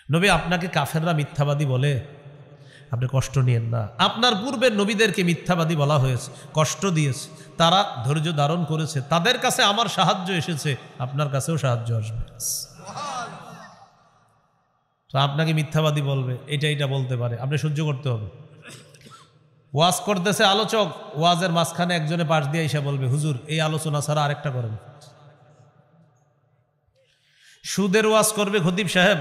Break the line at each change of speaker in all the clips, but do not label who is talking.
নবী আপনাকে কাফেররা মিথ্যাবাদী বলে, আপনি কষ্ট নিয়েন না। আপনার পূর্বের নবীদেরকে মিথ্যাবাদী বলা হয়েছে, কষ্ট দিয়েছে, তারা ধৈর্য ধারণ করেছে, তাদের কাছে আমার সাহায্য এসেছে, আপনার কাছেও সাহায্য আসবে। তো আপনাকে মিথ্যাবাদী বলবে, এটা বলতে পারে, আপনি সহ্য করতে হবে। ওয়াজ করতেছে আলোচক, ওয়াজের মাঝখানে একজনে পাশ দিয়ে এসে বলবে, হুজুর এই আলোচনা ছাড়া আরেকটা করেন। সুদের ওয়াজ করবে খতিব সাহেব,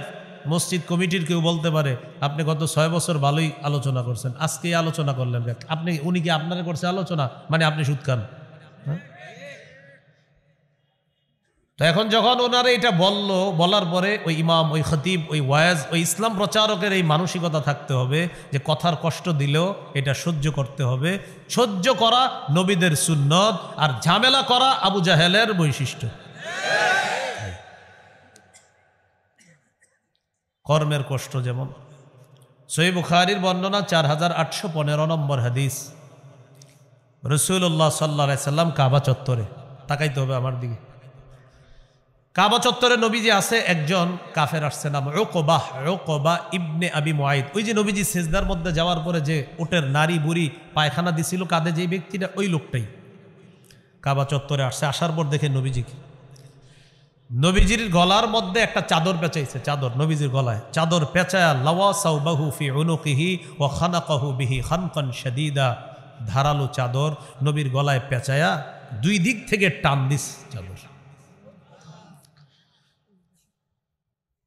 মসজিদ কমিটির কেউ বলতে পারে, আপনি গত 6 বছর ভালোই আলোচনা করছেন, আজকে এই আলোচনা করলেন, আপনি উনি কি আপনারা করছে আলোচনা, মানে আপনি সুদ খান। তো এখন যখন ওনারা এটা বলার পরে ওই ইমাম, ওই খতিব, ওই ওয়াজ, ওই ইসলাম প্রচারকের এই মানসিকতা থাকতে হবে যে কথার কষ্ট দিলেও এটা সহ্য করতে হবে। সহ্য করা নবীদের সুন্নত, আর ঝামেলা করা আবু জাহেলের বৈশিষ্ট্য। কর্মের কষ্ট যেমন সহিহ বুখারীর বর্ণনা 4815 নম্বর হাদিস, রাসূলুল্লাহ সাল্লাল্লাহু আলাইহি সাল্লাম কাবা চত্বরে, তাকাইতে হবে আমার দিকে, কাবা চত্বরে নবীজি আছে, একজন কাফের আসছে, নাম উকবা ইবনে আবি মুআইদ। ওই যে নবীজি সিজদার মধ্যে যাওয়ার পরে যে ওটের নারী বুড়ি পায়খানা দিছিল কাঁধে, যেই ব্যক্তিটা, ওই লোকটাই কাবা চত্বরে আসছে। আসার পর দেখে নবীজির গলার মধ্যে একটা চাদর পেঁচাইছে, চাদর নবীজির গলায় চাদর পেঁচায়া, লাওয়া সাওবাহু ফি উনুকিহি ওয়া খানাকাহু বিহি খানকান শাদীদা, ধারালো চাদর নবীর গলায় পেঁচায়া দুই দিক থেকে টান দিস চাদর।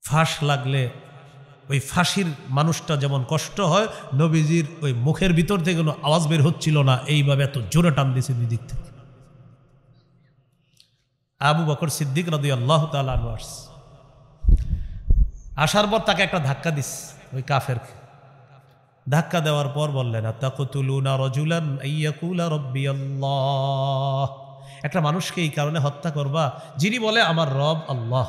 ফাঁস লাগলে ওই ফাঁসির মানুষটা যেমন কষ্ট হয়, নবীজির ওই মুখের ভিতর থেকে কোনো আওয়াজ বের হচ্ছিল না, এইভাবে এত জোরে টান দিছে দুই দিক থেকে। আবু বকর সিদ্দিক রাদিয়াল্লাহু তাআলা আনহু আসার পর তাকে একটা ধাক্কা দিস, ওই কাফেরকে ধাক্কা দেওয়ার পর বললেন, আতাকতুলুনা রাজুলান আইয়াকুলা রাব্বিয়াল্লাহ, একটা মানুষকে এই কারণে হত্যা করবা যিনি বলে আমার রব আল্লাহ।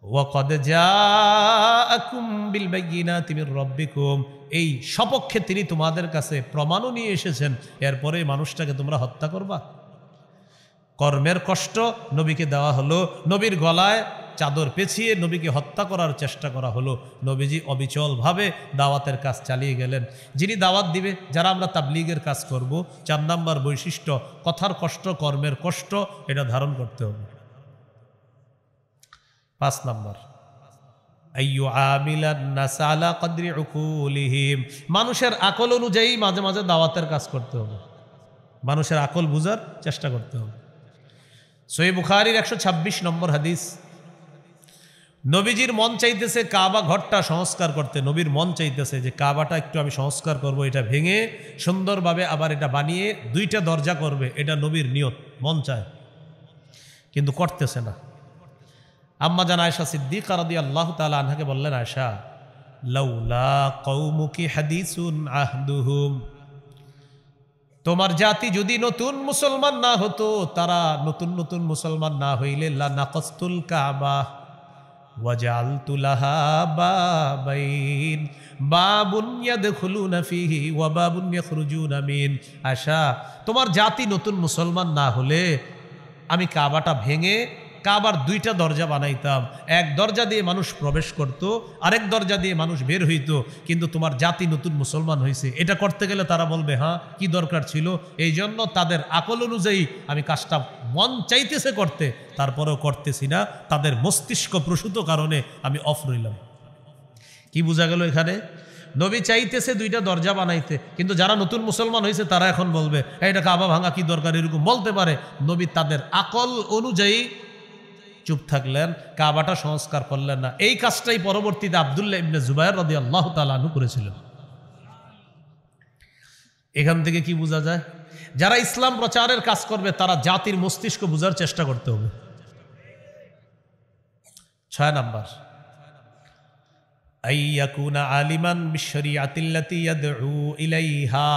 ওয়াকাদ জাআকুম বিল বাইয়িনাতি মির রাব্বিকুম, এই সপক্ষে তিনি তোমাদের কাছে প্রমাণও নিয়ে এসেছেন, এরপরে মানুষটাকে তোমরা হত্যা করবা। কর্মের কষ্ট নবীকে দেওয়া হলো, নবীর গলায় চাদর পেঁচিয়ে নবীকে হত্যা করার চেষ্টা করা হলো। নবীজি অবিচলভাবে দাওয়াতের কাজ চালিয়ে গেলেন। যিনি দাওয়াত দিবে, যারা আমরা তাবলীগের কাজ করব, 4 নাম্বার বৈশিষ্ট্য কথার কষ্ট, কর্মের কষ্ট, এটা ধারণ করতে হবে। 5 নাম্বার আইয়ু আমিলান নাস আলা কদরি উকুলিহিম, মানুষের আকল অনুযায়ী মাঝে মাঝে দাওয়াতের কাজ করতে হবে, মানুষের আকল বুঝার চেষ্টা করতে হবে। সহিহ বুখারীর 126 নম্বর হাদিস, নবীজির মন চাইতেছে কাবা ঘরটা সংস্কার করতে, নবীর মন চাইতেছে যে কাবাটা একটু আমি সংস্কার করব, এটা ভেঙে সুন্দরভাবে আবার এটা বানিয়ে 2টা দরজা করবে, এটা নবীর নিয়ত, মন চায়, কিন্তু করতেছে না। আম্মা জান আয়েশা সিদ্দিকা রাদিয়াল্লাহু তাআলা আনহাকে বললেন, আয়েশা লাউলা কওমুকি হাদিসুন আহদুহুম, তোমার জাতি যদি নতুন মুসলমান না হতো, তারা নতুন নতুন মুসলমান না হইলে লা নাকাসতুল কাবা ওয়াজআলতু লাহা বাবাইন, বাবুন ইয়াদখুলুনা ফিহি ওয়া বাবুন ইয়াখরুজুনা মিন। আয়েশা, তোমার জাতি নতুন মুসলমান না হলে আমি কাবাটা ভেঙে কাবার 2টা দরজা বানাইতাম, এক দরজা দিয়ে মানুষ প্রবেশ করত, আরেক দরজা দিয়ে মানুষ বের হইত। কিন্তু তোমার জাতি নতুন মুসলমান হয়েছে, এটা করতে গেলে তারা বলবে হ্যাঁ কি দরকার ছিল, এই জন্য তাদের আকল অনুযায়ী আমি কাজটা মন চাইতেছে করতে, তারপরেও করতেছি না, তাদের মস্তিষ্ক প্রসূত কারণে আমি অফ রইলাম। কি বোঝা গেল এখানে? নবী চাইতেছে 2টা দরজা বানাইতে, কিন্তু যারা নতুন মুসলমান হয়েছে তারা এখন বলবে এটা কাবা ভাঙা কি দরকার, এরকম বলতে পারে। নবী তাদের আকল অনুযায়ী চুপ থাকলেন, কাবাটা সংস্কার করলেন না। এই কাজটাই পরবর্তীতে আব্দুল্লাহ ইবনে জুবায়ের রাদিয়াল্লাহু তাআলা আনহু করেছিলেন। এখান থেকে কি বোঝা যায়? যারা ইসলাম প্রচারের কাজ করবে তারা জাতির মস্তিষ্ক বোঝার চেষ্টা করতে হবে। 6 নাম্বার আইয়াকুনা আলিমান বিশরিয়াতিল্লাতী ইয়াদউ ইলাইহা,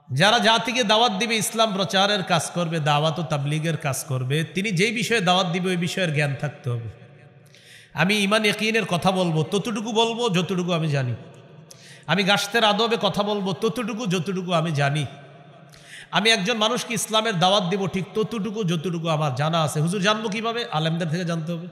যারা জাতিকে দাওয়াত দিবে, ইসলাম প্রচারের কাজ করবে, দাওয়াত ও তাবলীগের কাজ করবে, তিনি যেই বিষয়ে দাওয়াত দিবে ওই বিষয়ের জ্ঞান থাকতে হবে। আমি ঈমান ইয়াকিনের কথা বলবো, ততটুকু বলবো যতটুকু আমি জানি। আমি গাশতের আদবে কথা বলবো ততটুকু যতটুকু আমি জানি। আমি একজন মানুষকে ইসলামের দাওয়াত দিব ঠিক ততটুকু যতটুকু আমার জানা আছে। হুজুর জানবো কিভাবে? আলেমদের থেকে জানতে হবে।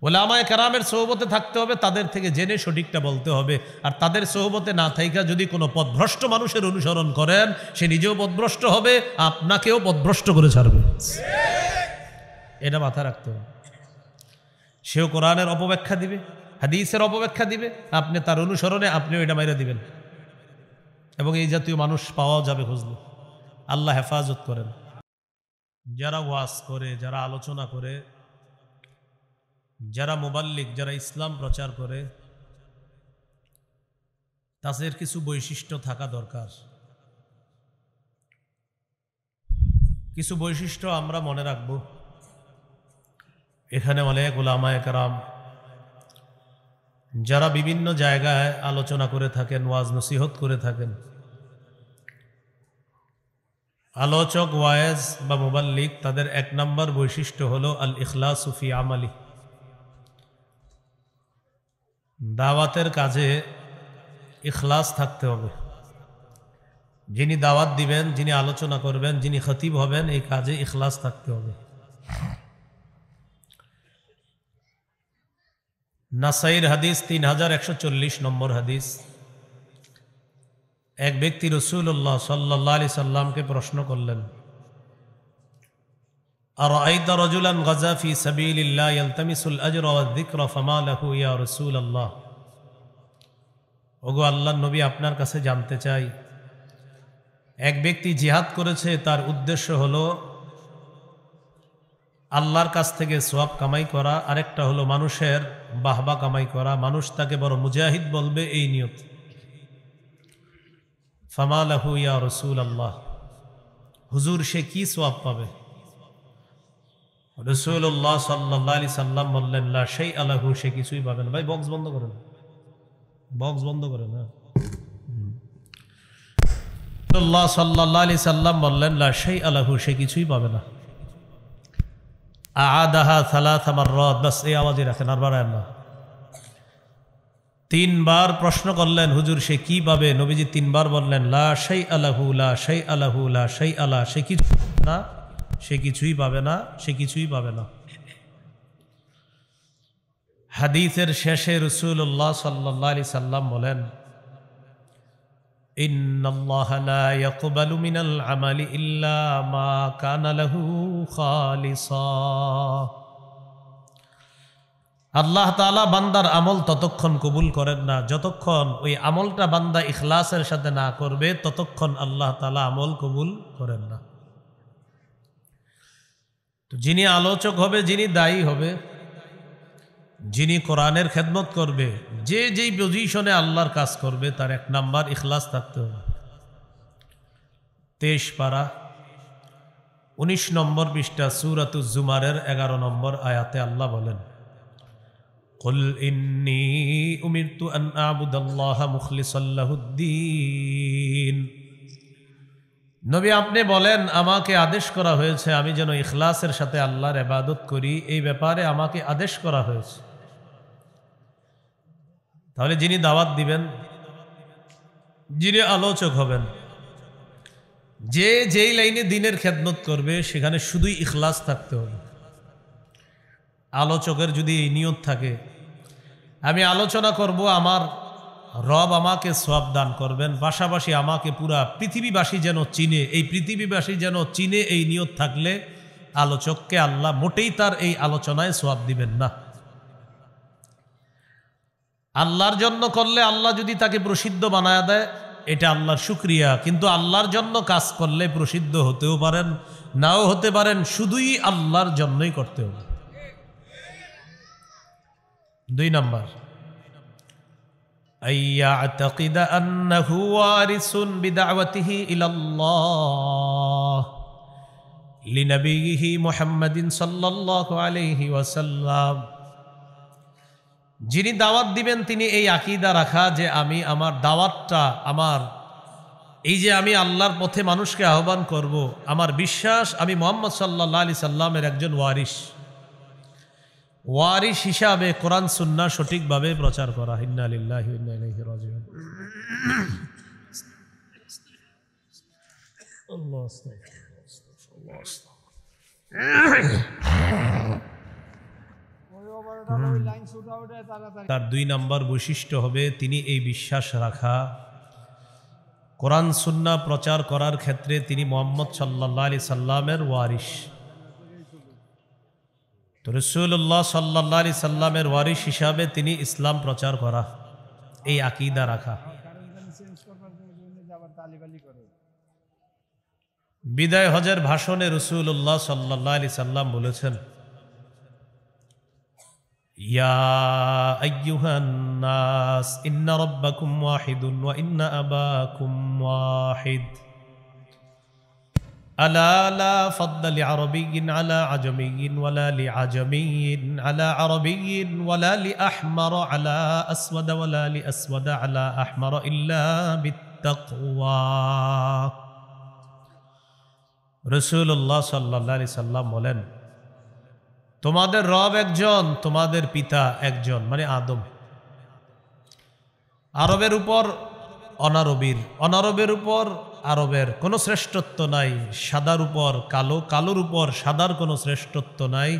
ওলামায়ে কেরামের সোহবতে থাকতে হবে, তাদের থেকে জেনে সঠিকটা বলতে হবে। আর তাদের সোহবতে না থাইকা যদি কোনো পথভ্রষ্ট মানুষের অনুসরণ করেন, সে নিজেও পথভ্রষ্ট হবে, আপনাকেও পথভ্রষ্ট করে ছাড়বে। এটা মাথায় রাখতে হবে। সেও কোরআনের অপব্যাখ্যা দিবে, হাদিসের অপব্যাখ্যা দিবে, আপনি তার অনুসরণে আপনিও এটা মাইরা দিবেন। এবং এই জাতীয় মানুষ পাওয়াও যাবে খুঁজলে। আল্লাহ হেফাজত করেন। যারা ওয়াজ করে, যারা আলোচনা করে, যারা মুবাল্লিগ, যারা ইসলাম প্রচার করে, তাদের কিছু বৈশিষ্ট্য থাকা দরকার। কিছু বৈশিষ্ট্য আমরা মনে রাখব। এখানে অনেক উলামায়ে কেরাম যারা বিভিন্ন জায়গায় আলোচনা করে থাকেন, ওয়াজ নসিহত করে থাকেন, আলোচক, ওয়ায়েজ বা মুবাল্লিগ, তাদের এক নম্বর বৈশিষ্ট্য হলো আল ইখলাসু ফি আমালি। দাওয়াতের কাজে ইখলাস থাকতে হবে। যিনি দাওয়াত দিবেন, যিনি আলোচনা করবেন, যিনি খতিব হবেন, এই কাজে ইখলাস থাকতে হবে। নাসাইর হাদিস 3140 নম্বর হাদিস। এক ব্যক্তি রাসূলুল্লাহ সাল্লাল্লাহু আলাইহি সাল্লামকে প্রশ্ন করলেন, আরাআইতা রাজুলান গাজা ফি সাবিলিল্লাহ ইয়ালতামিসুল আজরা ওয়ায যিকরা ফামা লাহু ইয়া রাসূলুল্লাহ। ওগো আল্লাহর নবী, আপনার কাছে জানতে চাই, এক ব্যক্তি জিহাদ করেছে, তার উদ্দেশ্য হলো আল্লাহর কাছ থেকে সওয়াব কামাই করা, আরেকটা হলো মানুষের বাহবা কামাই করা, মানুষ তাকে বড় মুজাহিদ বলবে, এই নিয়ত। ফামা লাহু ইয়া রাসূলুল্লাহ, হুজুর সে কি সওয়াব পাবে? রাসূলুল্লাহ সাল্লাল্লাহু আলাইহি সাল্লাম বললেন, লা শাইআ লাহু, সে কিছুই পাবে না। ভাই বক্স বন্ধ করেন, বক্স বন্ধ করেন। রাসূলুল্লাহ সাল্লাল্লাহু আলাইহি সাল্লাম বললেন, লা শাইআ লাহু, সে কিছুই পাবে না। আআদাহা সালাসা মাররাত, বাস এই আওয়াজই রাখেন, আর বাড়ায়েন না। তিনবার প্রশ্ন করলেন, হুজুর সে কি পাবে? নবীজি তিনবার বললেন, লা শাইআ লাহু, লা শাইআ লাহু, লা শাইআ লা, সে কিছু না, সে কিছুই পাবে না, সে কিছুই পাবে না। হাদিসের শেষে রাসূলুল্লাহ সাল্লাল্লাহু আলাইহি সাল্লাম বলেন, ইন্নাল্লাহা লা ইয়াকবালু মিনাল আমালি ইল্লা মা কানা লাহু খালিসা। আল্লাহ তাআলা বান্দার আমল ততক্ষণ কবুল করেন না, যতক্ষণ ওই আমলটা বান্দা ইখলাসের সাথে না করবে, ততক্ষণ আল্লাহ তাআলা আমল কবুল করেন না। তো যিনি আলোচক হবে, যিনি দায়ী হবে, যিনি কোরআনের খেদমত করবে, যে যেই পজিশনে আল্লাহর কাজ করবে, তার এক নাম্বার ইখলাস থাকতে হবে। 23 পারা 19 নম্বর পৃষ্ঠা সূরাতুজ জুমারের 11 নম্বর আয়াতে আল্লাহ বলেন, কুল ইন্নী উমিরতু আন আ'বুদাল্লাহা মুখলিসাল লাহুদ্দীন। নবী আপনি বলেন, আমাকে আদেশ করা হয়েছে আমি যেন ইখলাসের সাথে আল্লাহর ইবাদত করি, এই ব্যাপারে আমাকে আদেশ করা হয়েছে। তাহলে যিনি দাওয়াত দিবেন, যিনি আলোচক হবেন, যে যেই লাইনে দ্বীনের খেদমত করবে, সেখানে শুধুই ইখলাস থাকতে হবে। আলোচকের যদি এই নিয়ত থাকে, আমি আলোচনা করব, আমার রব আমাকে সওয়াব দান করবেন, পাশাপাশি আমাকে পুরা পৃথিবীবাসী যেন চিনে, এই পৃথিবীবাসী যেন চিনে, এই নিয়ত থাকলে আলোচককে আল্লাহ মোটেই তার এই আলোচনায় সওয়াব দিবেন না। আল্লাহর জন্য করলে আল্লাহ যদি তাকে প্রসিদ্ধ বানায় দেয়, এটা আল্লাহর শুকরিয়া, কিন্তু আল্লাহর জন্য কাজ করলে প্রসিদ্ধ হতেও পারেন, নাও হতে পারেন, শুধুই আল্লাহর জন্যই করতে হবে। 2 নাম্বার, আইয়াতাকিদা আন্নাহু ওয়ারিসুন বিদাওয়াতিহি ইলাল্লাহ লিনবিয়িহি মুহাম্মাদিন সাল্লাল্লাহু আলাইহি ওয়াসাল্লাম। যিনি দাওয়াত দিবেন, তিনি এই আকীদা রাখা যে আমি আমার দাওয়াতটা, আমার এই যে আমি আল্লাহর পথে মানুষকে আহ্বান করব, আমার বিশ্বাস আমি মুহাম্মদ সাল্লাল্লাহু আলাইহি সাল্লামের একজন ওয়ারিস হিসাবে কোরআন সুন্নাহ সঠিকভাবে প্রচার করা। ইন্না লিল্লাহি ওয়া ইন্না ইলাইহি রাজিউন। আল্লাহু আকবার। তার 2 নম্বর বৈশিষ্ট্য হবে তিনি এই বিশ্বাস রাখা কোরআন সুন্নাহ প্রচার করার ক্ষেত্রে তিনি মুহাম্মদ সাল্লাল্লাহু আলাইহি সাল্লামের ওয়ারিস। তো রাসূলুল্লাহ সাল্লাল্লাহু আলাইহি সাল্লামের ওয়ারিস হিসাবে তিনি ইসলাম প্রচার করা, এই আকীদা রাখা। বিদায় হজের ভাষণে রাসূলুল্লাহ সাল্লাল্লাহু আলাইহি সাল্লাম বলেছেন, ইয়া আইয়ুহান নাস ইন্না রাব্বাকুম ওয়াহিদুন ওয়া ইন্না আবাকুম ওয়াহিদ আলা লা ফাদ্লা লিআরাবিয়্যিন আলা আজমিয়্যিন ওয়ালা লিআজমিয়্যিন আলা আরাবিয়্যিন ওয়ালা লিআহমার আলা আসওয়াদ ওয়ালা লিআসওয়াদ আলা আহমার ইল্লা বিত্তাকওয়া। রাসূলুল্লাহ সাল্লাল্লাহু আলাইহি সাল্লাম বলেন, তোমাদের রব একজন, তোমাদের পিতা একজন, মানে আদম। আরবের উপর অনারবীর, অনারবের উপর আরবের কোনো শ্রেষ্ঠত্ব নাই। সাদার উপর কালো, কালোর উপর সাদার কোনো শ্রেষ্ঠত্ব নাই।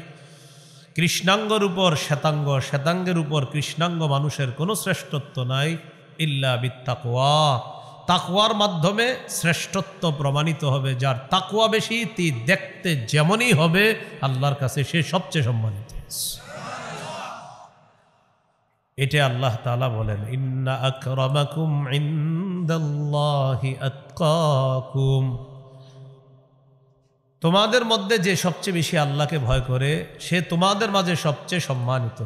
কৃষ্ণাঙ্গর উপর শ্বেতাঙ্গ, শ্বেতাঙ্গের উপর কৃষ্ণাঙ্গ মানুষের কোনো শ্রেষ্ঠত্ব নাই। ইল্লা বিত্তাকওয়া, তাকওয়ার মাধ্যমে শ্রেষ্ঠত্ব প্রমাণিত হবে। যার তাকওয়া বেশি তি দেখতে যেমনই হবে আল্লাহর কাছে সে সবচেয়ে সম্মানিত। এটা আল্লাহ তাআলা বলেন, ইন্না আকরামাকুম ইনদাল্লাহি আতকাকুম, তোমাদের মধ্যে যে সবচেয়ে বেশি আল্লাহকে ভয় করে সে তোমাদের মাঝে সবচেয়ে সম্মানিত।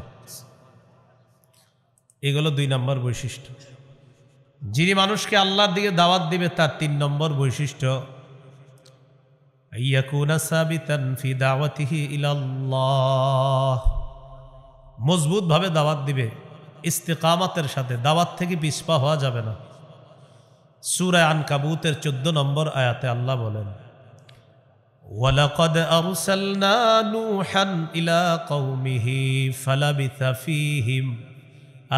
এগুলো 2 নম্বর বৈশিষ্ট্য। যিনি মানুষকে আল্লাহর দিকে দাওয়াত দিবে তার 3 নম্বর বৈশিষ্ট্য, ইয়াকুনা সাবিতান ফি দাওয়াতিহি ইলাল্লাহ, মজবুত ভাবে দাওয়াত দিবে, ইস্তিকামাতের সাথে। দাওয়াত থেকে পিছপা হওয়া যাবে না। সূরা আনকাবুতের 14 নম্বর আয়াতে আল্লাহ বলেন, ওয়ালাকাদ আরসালনা নূহান ইলা কওমিহি ফালাবিথা ফীহিম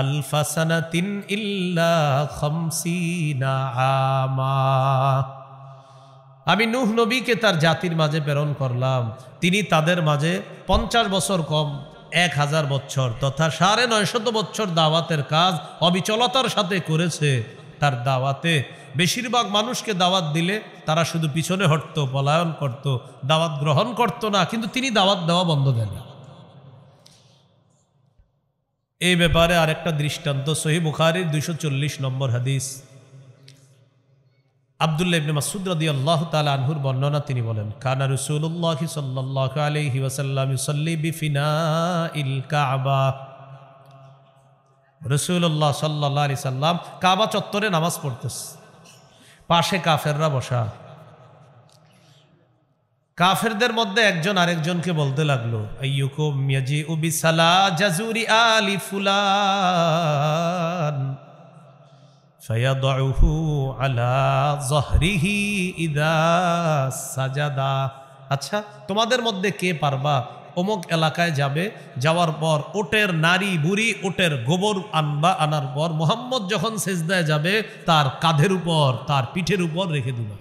আলফা সানাতিন ইল্লা খামসিনা আমা। আমি নূহ নবীকে তার জাতির মাঝে প্রেরণ করলাম, তিনি তাদের মাঝে 50 বছর কম 1000 বছর তথা 950 বছর দাওয়াতের কাজ অবিচলতার সাথে করেছে। তার দাওয়াতে বেশিরভাগ মানুষকে দাওয়াত দিলে তারা শুধু পিছনে হটত, পলায়ন করত, দাওয়াত গ্রহণ করত না, কিন্তু তিনি দাওয়াত দেওয়া বন্ধ দেন। এই ব্যাপারে আরেকটা দৃষ্টান্ত, সহিহ বুখারীর 240 নম্বর হাদিস, আব্দুল্লাহ ইবনে মাসউদ রাদিয়াল্লাহু তাআলা আনহুর বর্ণনা। তিনি বলেন, কানা রাসূলুল্লাহ সাল্লাল্লাহু আলাইহি ওয়াসাল্লাম ইউসাল্লি বিফিনাইল কাবা। রাসূলুল্লাহ সাল্লাল্লাহু আলাইহি সাল্লাম কাবা চত্বরে নামাজ পড়তেছে, পাশে কাফেররা বসা। কাফেরদের মধ্যে একজন আরেকজনকে বলতে লাগলো, আইয়ুকুম ইয়াজিউ বিসালা জাজুরি আলি ফুলান ফায়াদউহু আলা যহরিহি ইযা সাজাদা। আচ্ছা, তোমাদের মধ্যে কে পারবা অমুক এলাকায় যাবে, যাওয়ার পর ওটের নারী বুড়ি ওটের গোবর আনবা, আনার পর মুহাম্মদ যখন সিজদায় যাবে তার কাঁধের উপর তার পিঠের উপর রেখে দিবা।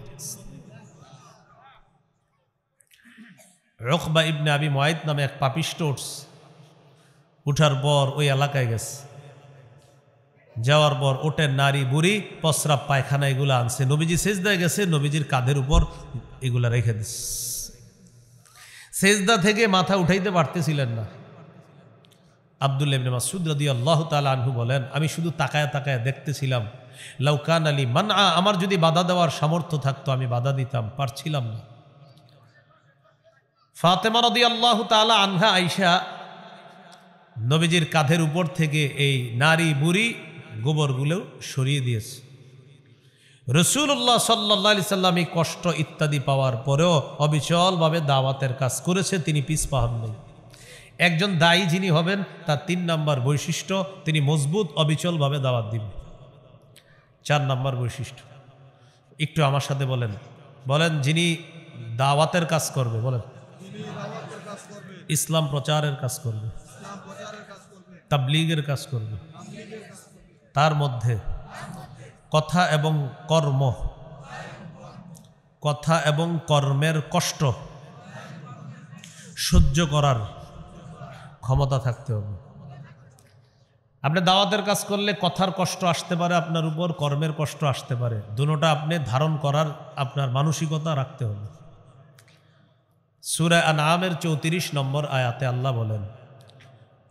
উকবা ইবনে আবি মুআইত নামে এক পাপিষ্ট উঠার পর ওই এলাকায় গেছে, যাওয়ার পর ওটের নারী বুড়ি প্রস্রাব পায়খানা এগুলো আনছে, নবীজি সিজদায় গেছে, নবীজির কাঁধের উপর এগুলা রেখে দিচ্ছে। সিজদা থেকে মাথা উঠাইতে পারতেছিলেন না। আব্দুল্লাহ ইবনে মাসউদ রাদিয়াল্লাহু তাআলা আনহু বলেন, আমি শুধু তাকায়া তাকায়া দেখতেছিলাম। লাউ কান আলী মানআ, আমার যদি বাধা দেওয়ার সামর্থ্য থাকতো আমি বাধা দিতাম, পারছিলাম না। ফাতেমা রাদিয়াল্লাহু তাআলা আনহা আয়েশা নবীজির কাঁধের উপর থেকে এই নারী বুড়ি গোবরগুলো সরিয়ে দিয়েছে। রাসূলুল্লাহ সাল্লাল্লাহু আলাইহি সাল্লাম এই কষ্ট ইত্যাদি পাওয়ার পরেও অবিচলভাবে দাওয়াতের কাজ করেছে, তিনি পিছপা হন নাই। একজন দায়ী যিনি হবেন তার 3 নম্বর বৈশিষ্ট্য, তিনি মজবুত অবিচলভাবে দাওয়াত দিবেন। 4 নম্বর বৈশিষ্ট্য, একটু আমার সাথে বলেন, বলেন যিনি দাওয়াতের কাজ করবে, বলেন ইসলাম প্রচারের কাজ করবে, তাবলীগের কাজ করবে, তার মধ্যে কথা এবং কর্ম, কথা এবং কর্মের কষ্ট সহ্য করার ক্ষমতা থাকতে হবে। আপনি দাওয়াতের কাজ করলে কথার কষ্ট আসতে পারে আপনার উপর, কর্মের কষ্ট আসতে পারে, দুটোটা আপনি ধারণ করার আপনার মানসিকতা রাখতে হবে। সূরা আনআমের 34 নম্বর আয়াতে আল্লাহ বলেন,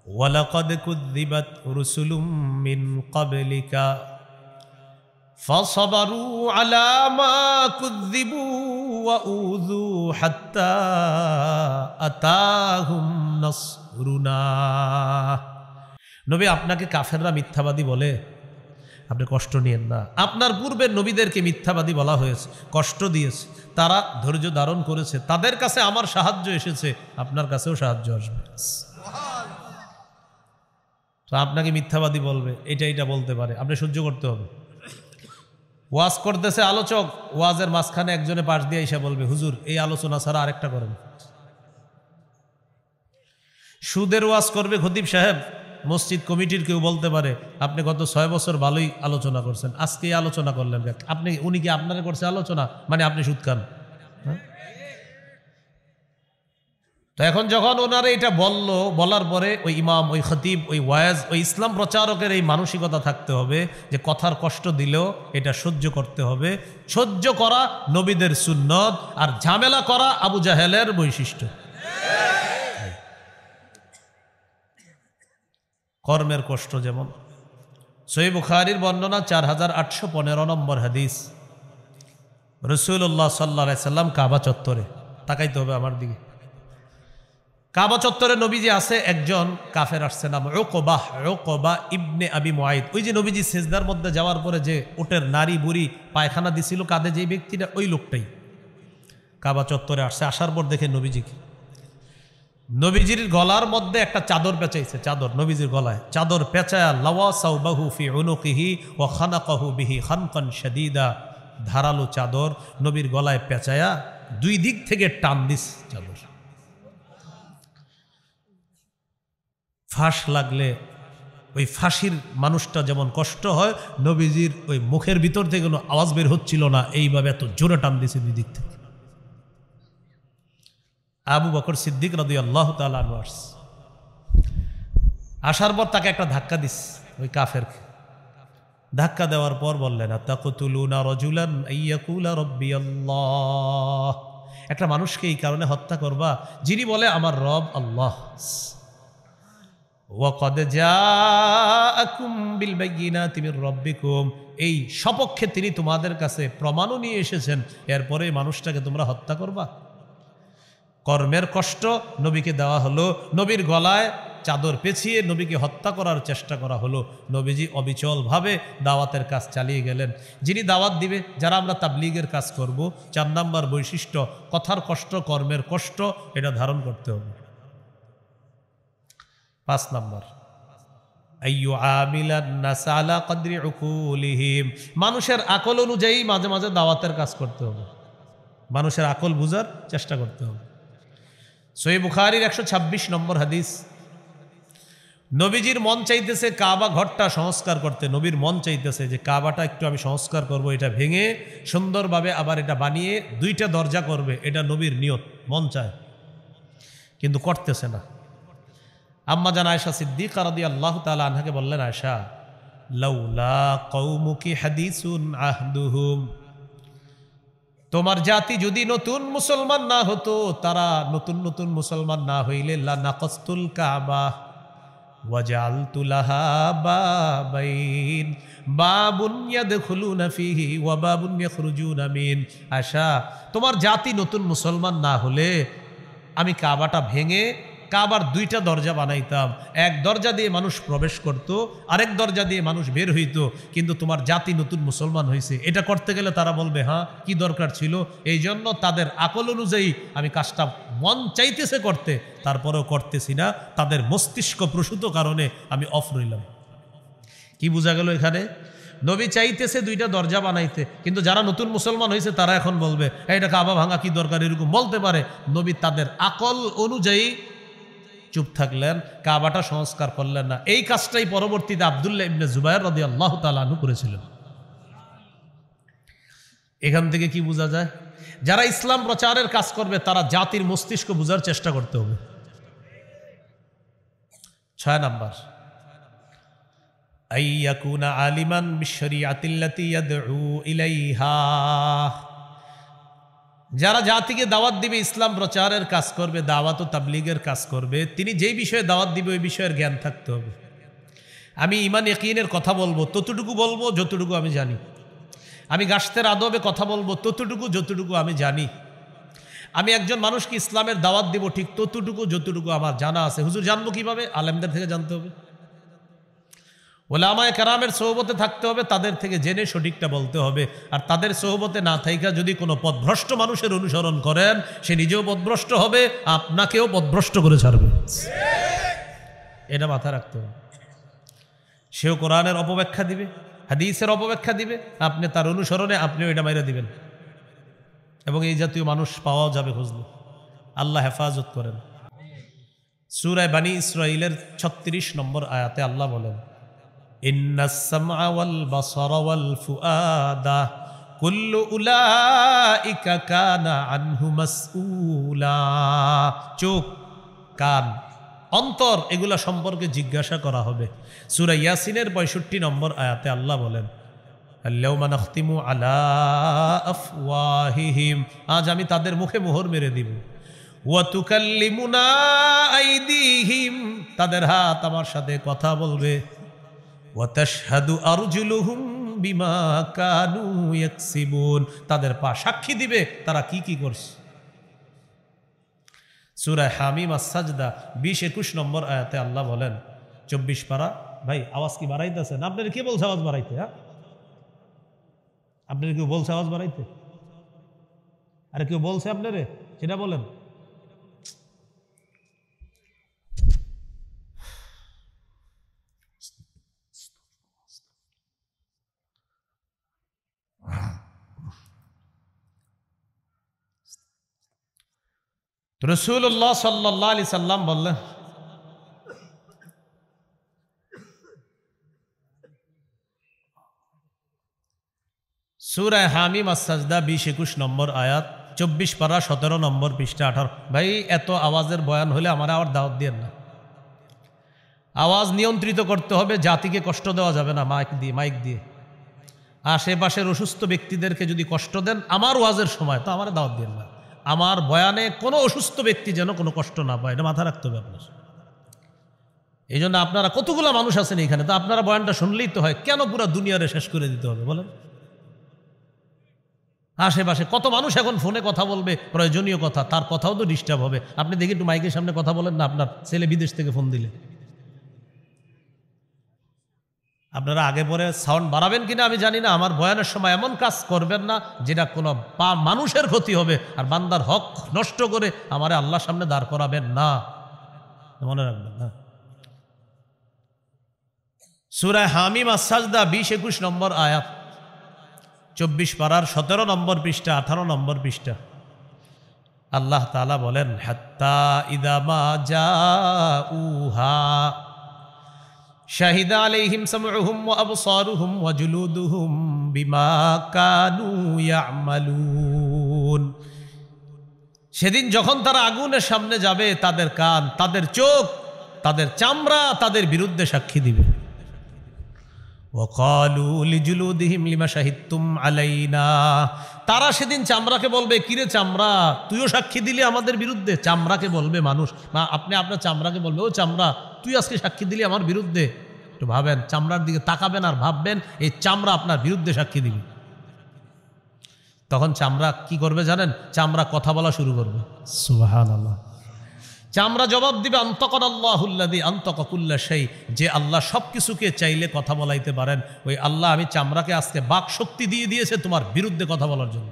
ওয়ালাকাদ কুযযিবাত রুসুলুম মিন ক্বাবলিকা ফাসাবারু আলা মা কুযযিবু ওয়া উযু হাত্তা আতাহুম নাসরুনা। নবী, আপনাকে কাফেররা মিথ্যাবাদী বলে, আপনি কষ্ট নিয়েন না। আপনার পূর্বের নবীদেরকে মিথ্যাবাদী বলা হয়েছে, কষ্ট দিয়েছে, তারা ধৈর্য ধারণ করেছে, তাদের কাছে আমার সাহায্য এসেছে, আপনার কাছেও সাহায্য আসবে। তো আপনাকে মিথ্যাবাদী বলবে, এটা বলতে পারে, আপনি সহ্য করতে হবে। ওয়াজ করতেছে আলোচক, ওয়াজের মাঝখানে একজনে পাশ দিয়ে এসে বলবে, হুজুর এই আলোচনা ছাড়া আরেকটা করেন। সুদের ওয়াজ করবে খতিব সাহেব, মসজিদ কমিটির কেউ বলতে পারে, আপনি গত 6 বছর ভালোই আলোচনা করছেন, আজকে আলোচনা করলেন, আপনি উনি কি আপনারা করছে আলোচনা, মানে আপনি সুদ খান। তো এখন যখন ওনারা এটা বলার পরে ওই ইমাম, ওই খতিব, ওই ওয়াজ, ওই ইসলাম প্রচারকের এই মানসিকতা থাকতে হবে যে কথার কষ্ট দিলেও এটা সহ্য করতে হবে। সহ্য করা নবীদের সুন্নত, আর ঝামেলা করা আবু জাহেলের বৈশিষ্ট্য। কর্মের কষ্ট যেমন সহিহ বুখারীর বর্ণনা 4815 নম্বর হাদিস, রাসূলুল্লাহ সাল্লাল্লাহু আলাইহি সাল্লাম কাবা চত্বরে, তাকাইতে হবে আমার দিকে, কাবা চত্বরে নবীজি আছে, একজন কাফের আসছে, নাম উকবা ইবনে আবি মুআইদ। ওই যে নবীজি সিজদার মধ্যে যাওয়ার পরে যে ওটের নারী বুড়ি পায়খানা দিছিল কাঁধে, যে ব্যক্তিটা, ওই লোকটাই কাবা চত্বরে আসছে। আসার পর দেখে নবীজির গলার মধ্যে একটা চাদর পেঁচাইছে, চাদর নবীজির গলায় চাদর পেঁচায়া, লাওয়া সাউবাহু ফি উনুকিহি ওয়া খানাকাহু বিহি খানকান শাদীদা, ধারালো চাদর নবীর গলায় পেঁচায়া দুই দিক থেকে টান দিস চাদর। ফাঁস লাগলে ওই ফাঁসির মানুষটা যেমন কষ্ট হয়, নবীজির ওই মুখের ভিতর থেকে কোনো আওয়াজ বের হচ্ছিল না, এইভাবে এত জোরে টান দিছে দুই দিক থেকে। আবু বকর সিদ্দিক রাদিয়াল্লাহু তাআলা আনহু আসার পর তাকে একটা ধাক্কা দিস, ওই কাফেরকে ধাক্কা দেওয়ার পর বললেন, আতাকতুলুনা রাজুলান আইয়াকুলা রাব্বিয়াল্লাহ, একটা মানুষকে এই কারণে হত্যা করবা যিনি বলে আমার রব আল্লাহ। ওয়াকাদ জাআকুম বিল বাইয়িনাতি মির রাব্বিকুম, এই সপক্ষে তিনি তোমাদের কাছে প্রমাণও নিয়ে এসেছেন, এরপরে মানুষটাকে তোমরা হত্যা করবা। কর্মের কষ্ট নবীকে দেওয়া হলো, নবীর গলায় চাদর পেঁচিয়ে নবীকে হত্যা করার চেষ্টা করা হলো। নবীজি অবিচলভাবে দাওয়াতের কাজ চালিয়ে গেলেন। যিনি দাওয়াত দিবে, যারা আমরা তাবলীগের কাজ করব, 4 নম্বর বৈশিষ্ট্য, কথার কষ্ট, কর্মের কষ্ট, এটা ধারণ করতে হবে। 5 নম্বর, আইয়ু আমিলান নাস আলা কদরি উকুলিহিম, মানুষের আকল অনুযায়ী মাঝে মাঝে দাওয়াতের কাজ করতে হবে, মানুষের আকল বুঝার চেষ্টা করতে হবে। সহিহ বুখারীর 126 নম্বর হাদিস, নবীজির মন চাইতেছে কাবা ঘরটা সংস্কার করতে, নবীর মন চাইতেছে যে কাবাটা একটু আমি সংস্কার করব, এটা ভেঙে সুন্দরভাবে আবার এটা বানিয়ে 2টা দরজা করবে, এটা নবীর নিয়ত, মন চায়, কিন্তু করতেছে না। আম্মা জান আয়েশা সিদ্দিকা রাদিয়াল্লাহু তাআলা আনহাকে বললেন, আয়েশা, লাউলা কওমুকি হাদিসুন আহদুহুম, তোমার জাতি যদি নতুন মুসলমান না হতো, তারা নতুন মুসলমান না হইলে, লা নাকাসতুল কাবা ওয়াজআলতু লাহা বাবাইন, বাবুন ইয়াদখুলুনা ফিহি ওয়া বাবুন ইয়াখরুজুনা মিন। আয়েশা, তোমার জাতি নতুন মুসলমান না হলে আমি কাবাটা ভেঙে কাবার 2টা দরজা বানাইতাম, এক দরজা দিয়ে মানুষ প্রবেশ করত, আরেক দরজা দিয়ে মানুষ বের হইত। কিন্তু তোমার জাতি নতুন মুসলমান হয়েছে, এটা করতে গেলে তারা বলবে হ্যাঁ কি দরকার ছিল, এই জন্য তাদের আকল অনুযায়ী আমি কাজটা মন চাইতেছে করতে, তারপরেও করতেছি না, তাদের মস্তিষ্ক প্রসূত কারণে আমি অফ রইলাম। কি বোঝা গেল এখানে? নবী চাইতেছে 2টা দরজা বানাইতে, কিন্তু যারা নতুন মুসলমান হয়েছে তারা এখন বলবে এটা কাবা ভাঙা কি দরকার, এরকম বলতে পারে। নবী তাদের আকল অনুযায়ী চুপ থাকলেন, কাবাটা সংস্কার করলেন না। এই কাজটাই পরবর্তীতে আব্দুল্লাহ ইবনে জুবায়ের রাদিয়াল্লাহু তাআলা আনহু করেছিলেন। এখান থেকে কি বোঝা যায়? যারা ইসলাম প্রচারের কাজ করবে তারা জাতির মস্তিষ্ক বোঝার চেষ্টা করতে হবে। 6 নাম্বার, আইয়াকুনা আলিমান বিশরিয়াতিল্লাতি ইয়াদউ ইলাইহা। যারা জাতিকে দাওয়াত দিবে, ইসলাম প্রচারের কাজ করবে, দাওয়াত ও তাবলীগের কাজ করবে, তিনি যেই বিষয়ে দাওয়াত দিবে ওই বিষয়ের জ্ঞান থাকতে হবে। আমি ঈমান ইয়াকিনের কথা বলবো, ততটুকু বলবো যতটুকু আমি জানি। আমি গাশতের আদবে কথা বলবো ততটুকু যতটুকু আমি জানি। আমি একজন মানুষকে ইসলামের দাওয়াত দিব ঠিক ততটুকু যতটুকু আমার জানা আছে। হুজুর জানবো কিভাবে? আলেমদের থেকে জানতে হবে, ওলামায়ে কেরামের সোহবতে থাকতে হবে, তাদের থেকে জেনে সঠিকটা বলতে হবে। আর তাদের সোহবতে না থাইকা যদি কোনো পথভ্রষ্ট মানুষের অনুসরণ করেন, সে নিজেও পথভ্রষ্ট হবে, আপনাকেও পথভ্রষ্ট করে ছাড়বে। এটা মাথায় রাখতে হবে। সেও কোরআনের অপব্যাখ্যা দিবে, হাদিসের অপব্যাখ্যা দিবে, আপনি তার অনুসরণে আপনিও এটা মাইরা দিবেন। এবং এই জাতীয় মানুষ পাওয়াও যাবে খুঁজলে। আল্লাহ হেফাজত করেন। সূরা বানী ইসরাঈলের 36 নম্বর আয়াতে আল্লাহ বলেন, ইন্নাস সামআ ওয়াল বাসারা ওয়াল ফুআদা কুল্লু উলাইকা কানা আনহু মাসউলা। চোখ, কান, অন্তর এগুলা সম্পর্কে জিজ্ঞাসা করা হবে। সূরা ইয়াসিনের 65 নম্বর আয়াতে আল্লাহ বলেন, আল-ইয়াওমা নাখতিমু আলা আফওয়াহিহিম, আজ আমি তাদের মুখে মোহর মেরে দিব। ওয়া তুকাল্লিমুনা আইদিহিম, তাদের হাত আমার সাথে কথা বলবে। ওয়া তাশহাদু আরজুলুহুম বিমা কানু ইয়াকসিবুন, তাদের পা সাক্ষী দিবে তারা কি কি করছে। সূরা হামিম আস-সাজদা 20-21 নম্বর আয়াতে আল্লাহ বলেন, 24 পারা। ভাই আওয়াজ কি বাড়াইতেছেন? আপনারা কি বলছে আওয়াজ বাড়াইতে? হ্যাঁ, আপনারা কেউ বলছে আওয়াজ বাড়াইতে? আরে কেউ বলছে আপনারে? সেটা বলেন। রাসূলুল্লাহ সাল্লাল্লাহু আলাইহি সাল্লাম বললেন, সূরা হামিম আস-সাজদা 20-21 নম্বর আয়াত, 24 পারা 17 নম্বর পৃষ্ঠা 18। ভাই এত আওয়াজের বয়ান হলে আমার আবার দাওয়াত দিয়েন না। আওয়াজ নিয়ন্ত্রিত করতে হবে, জাতিকে কষ্ট দেওয়া যাবে না মাইক দিয়ে। আশেপাশের অসুস্থ ব্যক্তিদেরকে যদি কষ্ট দেন আমার ওয়াজের সময়, তো আমার দাওয়াত দিয়েন না। আমার বয়ানে কোনো অসুস্থ ব্যক্তি যেন কোনো কষ্ট না পায়, এটা মাথা রাখতে হবে আপনার। এই জন্য আপনারা কতগুলো মানুষ আছেন এখানে, তো আপনারা বয়ানটা শুনলেই তো হয়, কেন পুরো দুনিয়ারে শেষ করে দিতে হবে বলেন? আশেপাশে কত মানুষ এখন ফোনে কথা বলবে, প্রয়োজনীয় কথা, তার কথাও তো ডিস্টার্ব হবে। আপনি দেখি একটু মাইকের সামনে কথা বলেন না, আপনার ছেলে বিদেশ থেকে ফোন দিলে। আপনারা আগে পরে সাউন্ড বাড়াবেন কিনা আমি জানি না। আমার বয়ানের সময় এমন কাজ করবেন না যেটা কোনো মানুষের ক্ষতি হবে, আর বান্দার হক নষ্ট করে আমারে আল্লাহর সামনে দাঁড় করাবেন না, মনে রাখবেন না। সূরা হামিম আস-সাজদা 20-21 নম্বর আয়াত, 24 পারার 17 নম্বর পৃষ্ঠা 18 নম্বর পৃষ্ঠা। আল্লাহ তাআলা বলেন, হাত্তা ইদা মা জাউহা শাহিদা আলাইহিম সামউহুম ওয়া আবসারুহুম ওয়া জুলুদুহুম বিমা কানু ইয়ামালুন। সেদিন যখন তারা আগুনের সামনে যাবে, তাদের কান, তাদের চোখ, তাদের চামড়া তাদের বিরুদ্ধে সাক্ষী দিবে। ওয়াকালু লিজুলুদিহিম লিমা শাহিদতুম আলাইনা, তারা সেদিন চামড়াকে বলবে, কিরে চামড়া তুইও সাক্ষী দিলি আমাদের বিরুদ্ধে। চামড়াকে বলবে মানুষ, আপনি আপনার চামড়াকে বলবে, ও চামড়া তুই আজকে সাক্ষী দিলি আমার বিরুদ্ধে। একটু ভাবেন, চামড়ার দিকে তাকাবেন আর ভাববেন এই চামড়া আপনার বিরুদ্ধে সাক্ষী দিবি। তখন চামড়া কি করবে জানেন? চামড়া কথা বলা শুরু করবে। সুবহানাল্লাহ। চামড়া জবাব দিবে, আনতাকাল্লাহুল্লাযী আনতাকা কুল্লা শাই, যে আল্লাহ সব কিছুকে চাইলে কথা বলাইতে পারেন, ওই আল্লাহ আমি চামড়াকে আজকে বাক শক্তি দিয়ে দিয়েছে তোমার বিরুদ্ধে কথা বলার জন্য।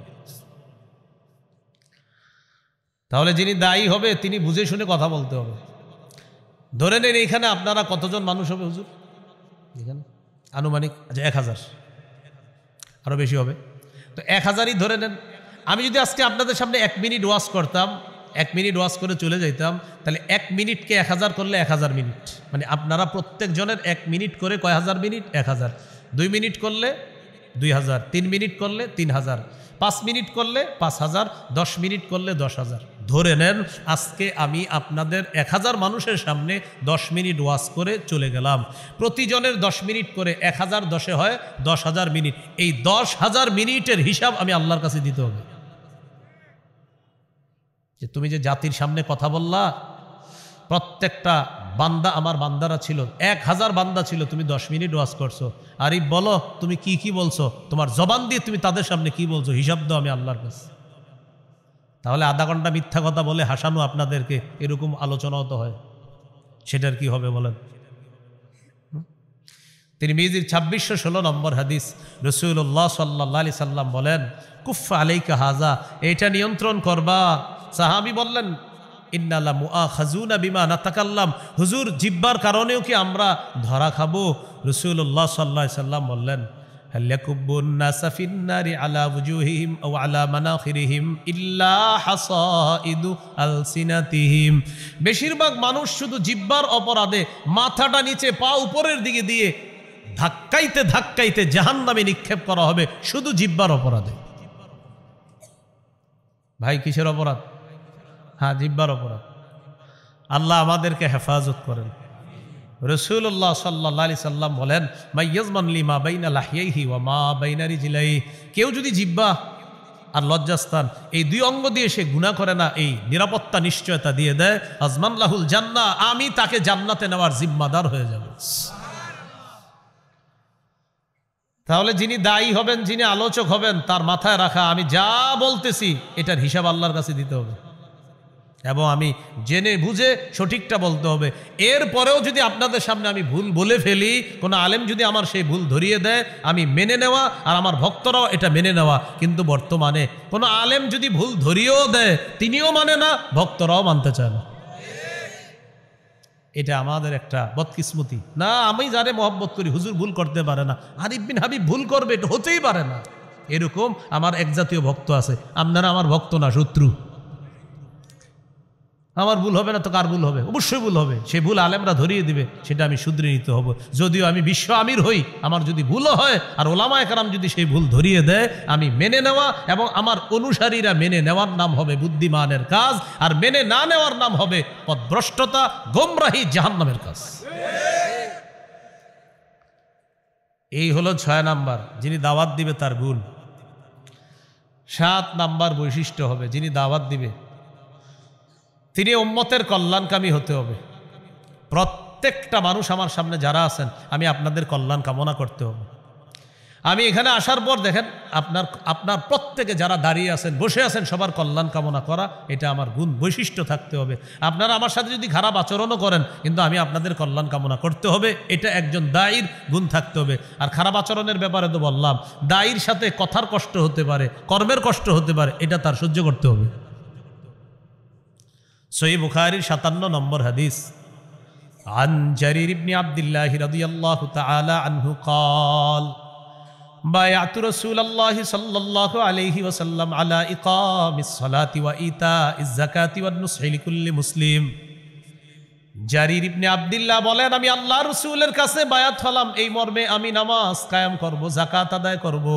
তাহলে যিনি দায়ী হবে তিনি বুঝে শুনে কথা বলতে হবে। ধরে নেন এখানে আপনারা কতজন মানুষ হবে হুজুর? এখানে আনুমানিক 1000, আরো বেশি হবে। তো 1000ই ধরে নেন। আমি যদি আজকে আপনাদের সামনে 1 মিনিট ওয়াজ করতাম, 1 মিনিট ওয়াজ করে চলে যাইতাম, তাহলে 1 মিনিটকে 1000 করলে 1000 মিনিট, মানে আপনারা প্রত্যেক জনের 1 মিনিট করে কয় হাজার মিনিট? 1000। 2 মিনিট করলে 2000, 3 মিনিট করলে 3000, 5 মিনিট করলে 5000, 10 মিনিট করলে 10,000। ধরে নেন আজকে আমি আপনাদের 1000 মানুষের সামনে 10 মিনিট ওয়াজ করে চলে গেলাম, প্রতিজনের 10 মিনিট করে 1000 10-এ হয় 10,000 মিনিট। এই 10,000 মিনিটের হিসাব আমি আল্লাহর কাছে দিতে হবে। যে তুমি যে জাতির সামনে কথা বললা, প্রত্যেকটা বান্দা আমার বান্দারা ছিল, 1000 বান্দা ছিল, তুমি 10 মিনিট ওয়াজ করছো। আর এই বলো তুমি কি কি বলছো, তোমার জবান দিয়ে তুমি তাদের সামনে কি বলছো, হিসাব দাও আমি আল্লাহর কাছে। তাহলে আধা ঘন্টা মিথ্যা কথা বলে হাসানো আপনাদেরকে, এরকম আলোচনাও তো হয়, সেটার কি হবে বলেন? তিরমিজির 2616 নম্বর হাদিস, রাসূলুল্লাহ সাল্লাল্লাহু আলাইহি সাল্লাম বলেন, কুফা আলাইকা হাযা, এটা নিয়ন্ত্রণ করবা। সাহাবী বললেন, ইন্না লা মুআখাযুনা বিমা নাতাকাল্লাম, হুজুর জিহ্বার কারণেও কি আমরা ধরা খাবো? রাসূলুল্লাহ সাল্লাল্লাহু আলাইহি সাল্লাম বললেন, হাল ইয়াকুবুন নাসা ফিন নারি আলা ওয়ুজুহিহিম আও আলা মানাখিরিহিম ইল্লা হাসাইদু আলসিনাতিহিম। বেশিরভাগ মানুষ শুধু জিহ্বার অপরাধে মাথাটা নিচে পা উপরের দিকে দিয়ে ধাক্কাইতে ধাক্কাইতে জাহান্নামে নিক্ষেপ করা হবে, শুধু জিহ্বার অপরাধে। ভাই কিসের অপরাধ? হ্যাঁ, জিহ্বার অপরাধ। আল্লাহ আমাদেরকে হেফাজত করেন। রাসূলুল্লাহ সাল্লাল্লাহু আলাইহি সাল্লাম বলেন, মাইয়াজমান লিমা বাইনা লাহিয়াইহি ওয়া মা বাইনা রিজলাইহি, কেউ যদি জিহ্বা আর লজ্জাস্থান এই 2 অঙ্গ দিয়ে সে গুনাহ করে না, এই নিরাপত্তা নিশ্চয়তা দিয়ে দেয়, আজমান লাহুল জান্নাহ, আমি তাকে জান্নাতে নেওয়ার জিম্মাদার হয়ে যাব। তাহলে যিনি দায়ী হবেন, যিনি আলোচক হবেন, তার মাথায় রাখা আমি যা বলতেছি এটার হিসাব আল্লাহর কাছে দিতে হবে, এবং আমি জেনে বুঝে সঠিকটা বলতে হবে। এরপরেও যদি আপনাদের সামনে আমি ভুল বলে ফেলি, কোনো আলেম যদি আমার সেই ভুল ধরিয়ে দেয়, আমি মেনে নেওয়া, আর আমার ভক্তরাও এটা মেনে নেওয়া। কিন্তু বর্তমানে কোনো আলেম যদি ভুল ধরিয়েও দেয়, তিনিও মানে না, ভক্তরাও মানতে চায় না। এটা আমাদের একটা বদকিসমতি। না, আমি যারে মহব্বত করি, হুজুর ভুল করতে পারে না, আরিফ বিন হাবিব ভুল করবে, এটা হতেই পারে না। এরকম আমার এক জাতীয় ভক্ত আছে। আপনারা আমার ভক্ত না, শত্রু। আমার ভুল হবে না তো কার ভুল হবে? অবশ্যই ভুল হবে। সেই ভুল আলেমরা ধরিয়ে দিবে, সেটা আমি শুধরে নিতে হবে। যদিও আমি বিশ্ব আমির হই, আমার যদি ভুলও হয় আর ওলামায়ে কেরাম যদি সেই ভুল ধরিয়ে দেয়, আমি মেনে নেওয়া এবং আমার অনুসারীরা মেনে নেওয়ার নাম হবে বুদ্ধিমানের কাজ, আর মেনে না নেওয়ার নাম হবে পথভ্রষ্টতা, গোমরাহি, জাহান্নামের কাজ। এই হলো 6 নাম্বার, যিনি দাওয়াত দিবে তার গুণ। 7 নাম্বার বৈশিষ্ট্য হবে, যিনি দাওয়াত দিবে তিনি উম্মতের কল্যাণকামী হতে হবে। প্রত্যেকটা মানুষ আমার সামনে যারা আছেন, আমি আপনাদের কল্যাণ কামনা করতে হবে। আমি এখানে আসার পর দেখেন, আপনার প্রত্যেকে যারা দাঁড়িয়ে আছেন, বসে আছেন, সবার কল্যাণ কামনা করা, এটা আমার গুণ, বৈশিষ্ট্য থাকতে হবে। আপনারা আমার সাথে যদি খারাপ আচরণও করেন, কিন্তু আমি আপনাদের কল্যাণ কামনা করতে হবে, এটা একজন দায়ীর গুণ থাকতে হবে। আর খারাপ আচরণের ব্যাপারে তো বললাম, দায়ীর সাথে কথার কষ্ট হতে পারে, কর্মের কষ্ট হতে পারে, এটা তার সহ্য করতে হবে। সহিহ বুখারীর 57 নম্বর হাদিস, আন জারির ইবনে আব্দুল্লাহ রাদিয়াল্লাহু তাআলা আনহু قال বায়াতু রাসূলুল্লাহি সাল্লাল্লাহু আলাইহি ওয়াসাল্লাম আলা ইকামিস সালাতি ওয়া ইতাইজ যাকাতি ওয়ান নুসহি লিকুল্লি মুসলিম। জারির ইবনে আব্দুল্লাহ বলেন, আমি আল্লাহর রাসূলের কাছে বায়াত হলাম এই মর্মে, আমি নামাজ কায়েম করব, যাকাত আদায় করব,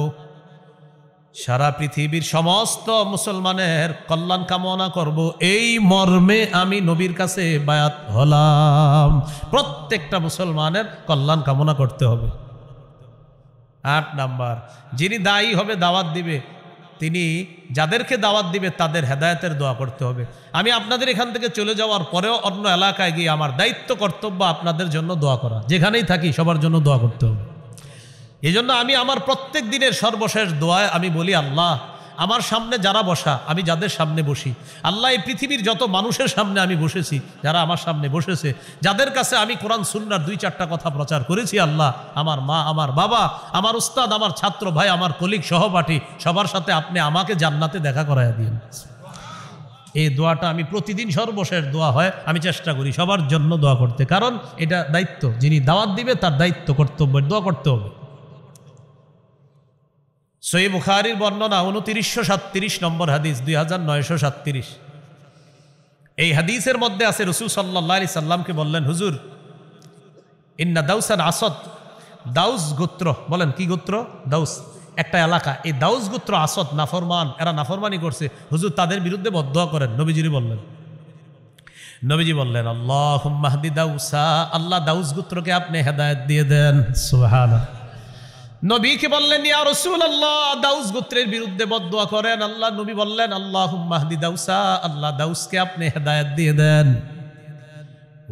সারা পৃথিবীর সমস্ত মুসলমানের কল্যাণ কামনা করব, এই মর্মে আমি নবীর কাছে বায়াত হলাম। প্রত্যেকটা মুসলমানের কল্যাণ কামনা করতে হবে। 8 নাম্বার, যিনি দায়ী হবে, দাওয়াত দিবে, তিনি যাদেরকে দাওয়াত দিবে তাদের হেদায়েতের দোয়া করতে হবে। আমি আপনাদের এখান থেকে চলে যাওয়ার পরেও অন্য এলাকায় গিয়ে আমার দায়িত্ব, কর্তব্য আপনাদের জন্য দোয়া করা। যেখানেই থাকি সবার জন্য দোয়া করতে হবে। এই জন্য আমি আমার প্রত্যেক দিনের সর্বশেষ দোয়ায় আমি বলি, আল্লাহ আমার সামনে যারা বসা, আমি যাদের সামনে বসি, আল্লাহ এই পৃথিবীর যত মানুষের সামনে আমি বসেছি, যারা আমার সামনে বসেছে, যাদের কাছে আমি কোরআন সুন্নাহর 2-4টা কথা প্রচার করেছি, আল্লাহ আমার মা, আমার বাবা, আমার উস্তাদ, আমার ছাত্র ভাই, আমার কলিগ, সহপাঠী, সবার সাথে আপনি আমাকে জান্নাতে দেখা করাইয়া দিন। এই দোয়াটা আমি প্রতিদিন সর্বশেষ দোয়া হয়, আমি চেষ্টা করি সবার জন্য দোয়া করতে, কারণ এটা দায়িত্ব। যিনি দাওয়াত দিবে তার দায়িত্ব, কর্তব্য, দোয়া করতে হবে। সহিহ বুখারীর বর্ণনা 2937 নম্বর হাদিস, 2937। এই হাদিসের মধ্যে আছে, রাসূল সাল্লাল্লাহু আলাইহি সাল্লামকে বললেন, হুজুর ইন্না দাউসান আসদ, দাউস গোত্র, বলেন কি গোত্র? দাউস। একটা এলাকা, এই দাউস গোত্র আসদ নাফরমান, এরা নাফরমানি করছে, হুজুর তাদের বিরুদ্ধে বদদোয়া করেন। নবীজি বললেন আল্লাহুম্মা হদি দাউসা, আল্লাহ দাউস গোত্রকে আপনি হেদায়েত দিয়ে দেন। সুবহানাল্লাহ। নবীকে বললেন ইয়া রাসূলুল্লাহ, দাউস গোত্রের বিরুদ্ধে বদদোয়া করেন। আল্লাহ নবী বললেন আল্লাহুম্মা হদি দাউসা, আল্লাহ দাউসকে আপনি হেদায়েত দিয়ে দেন।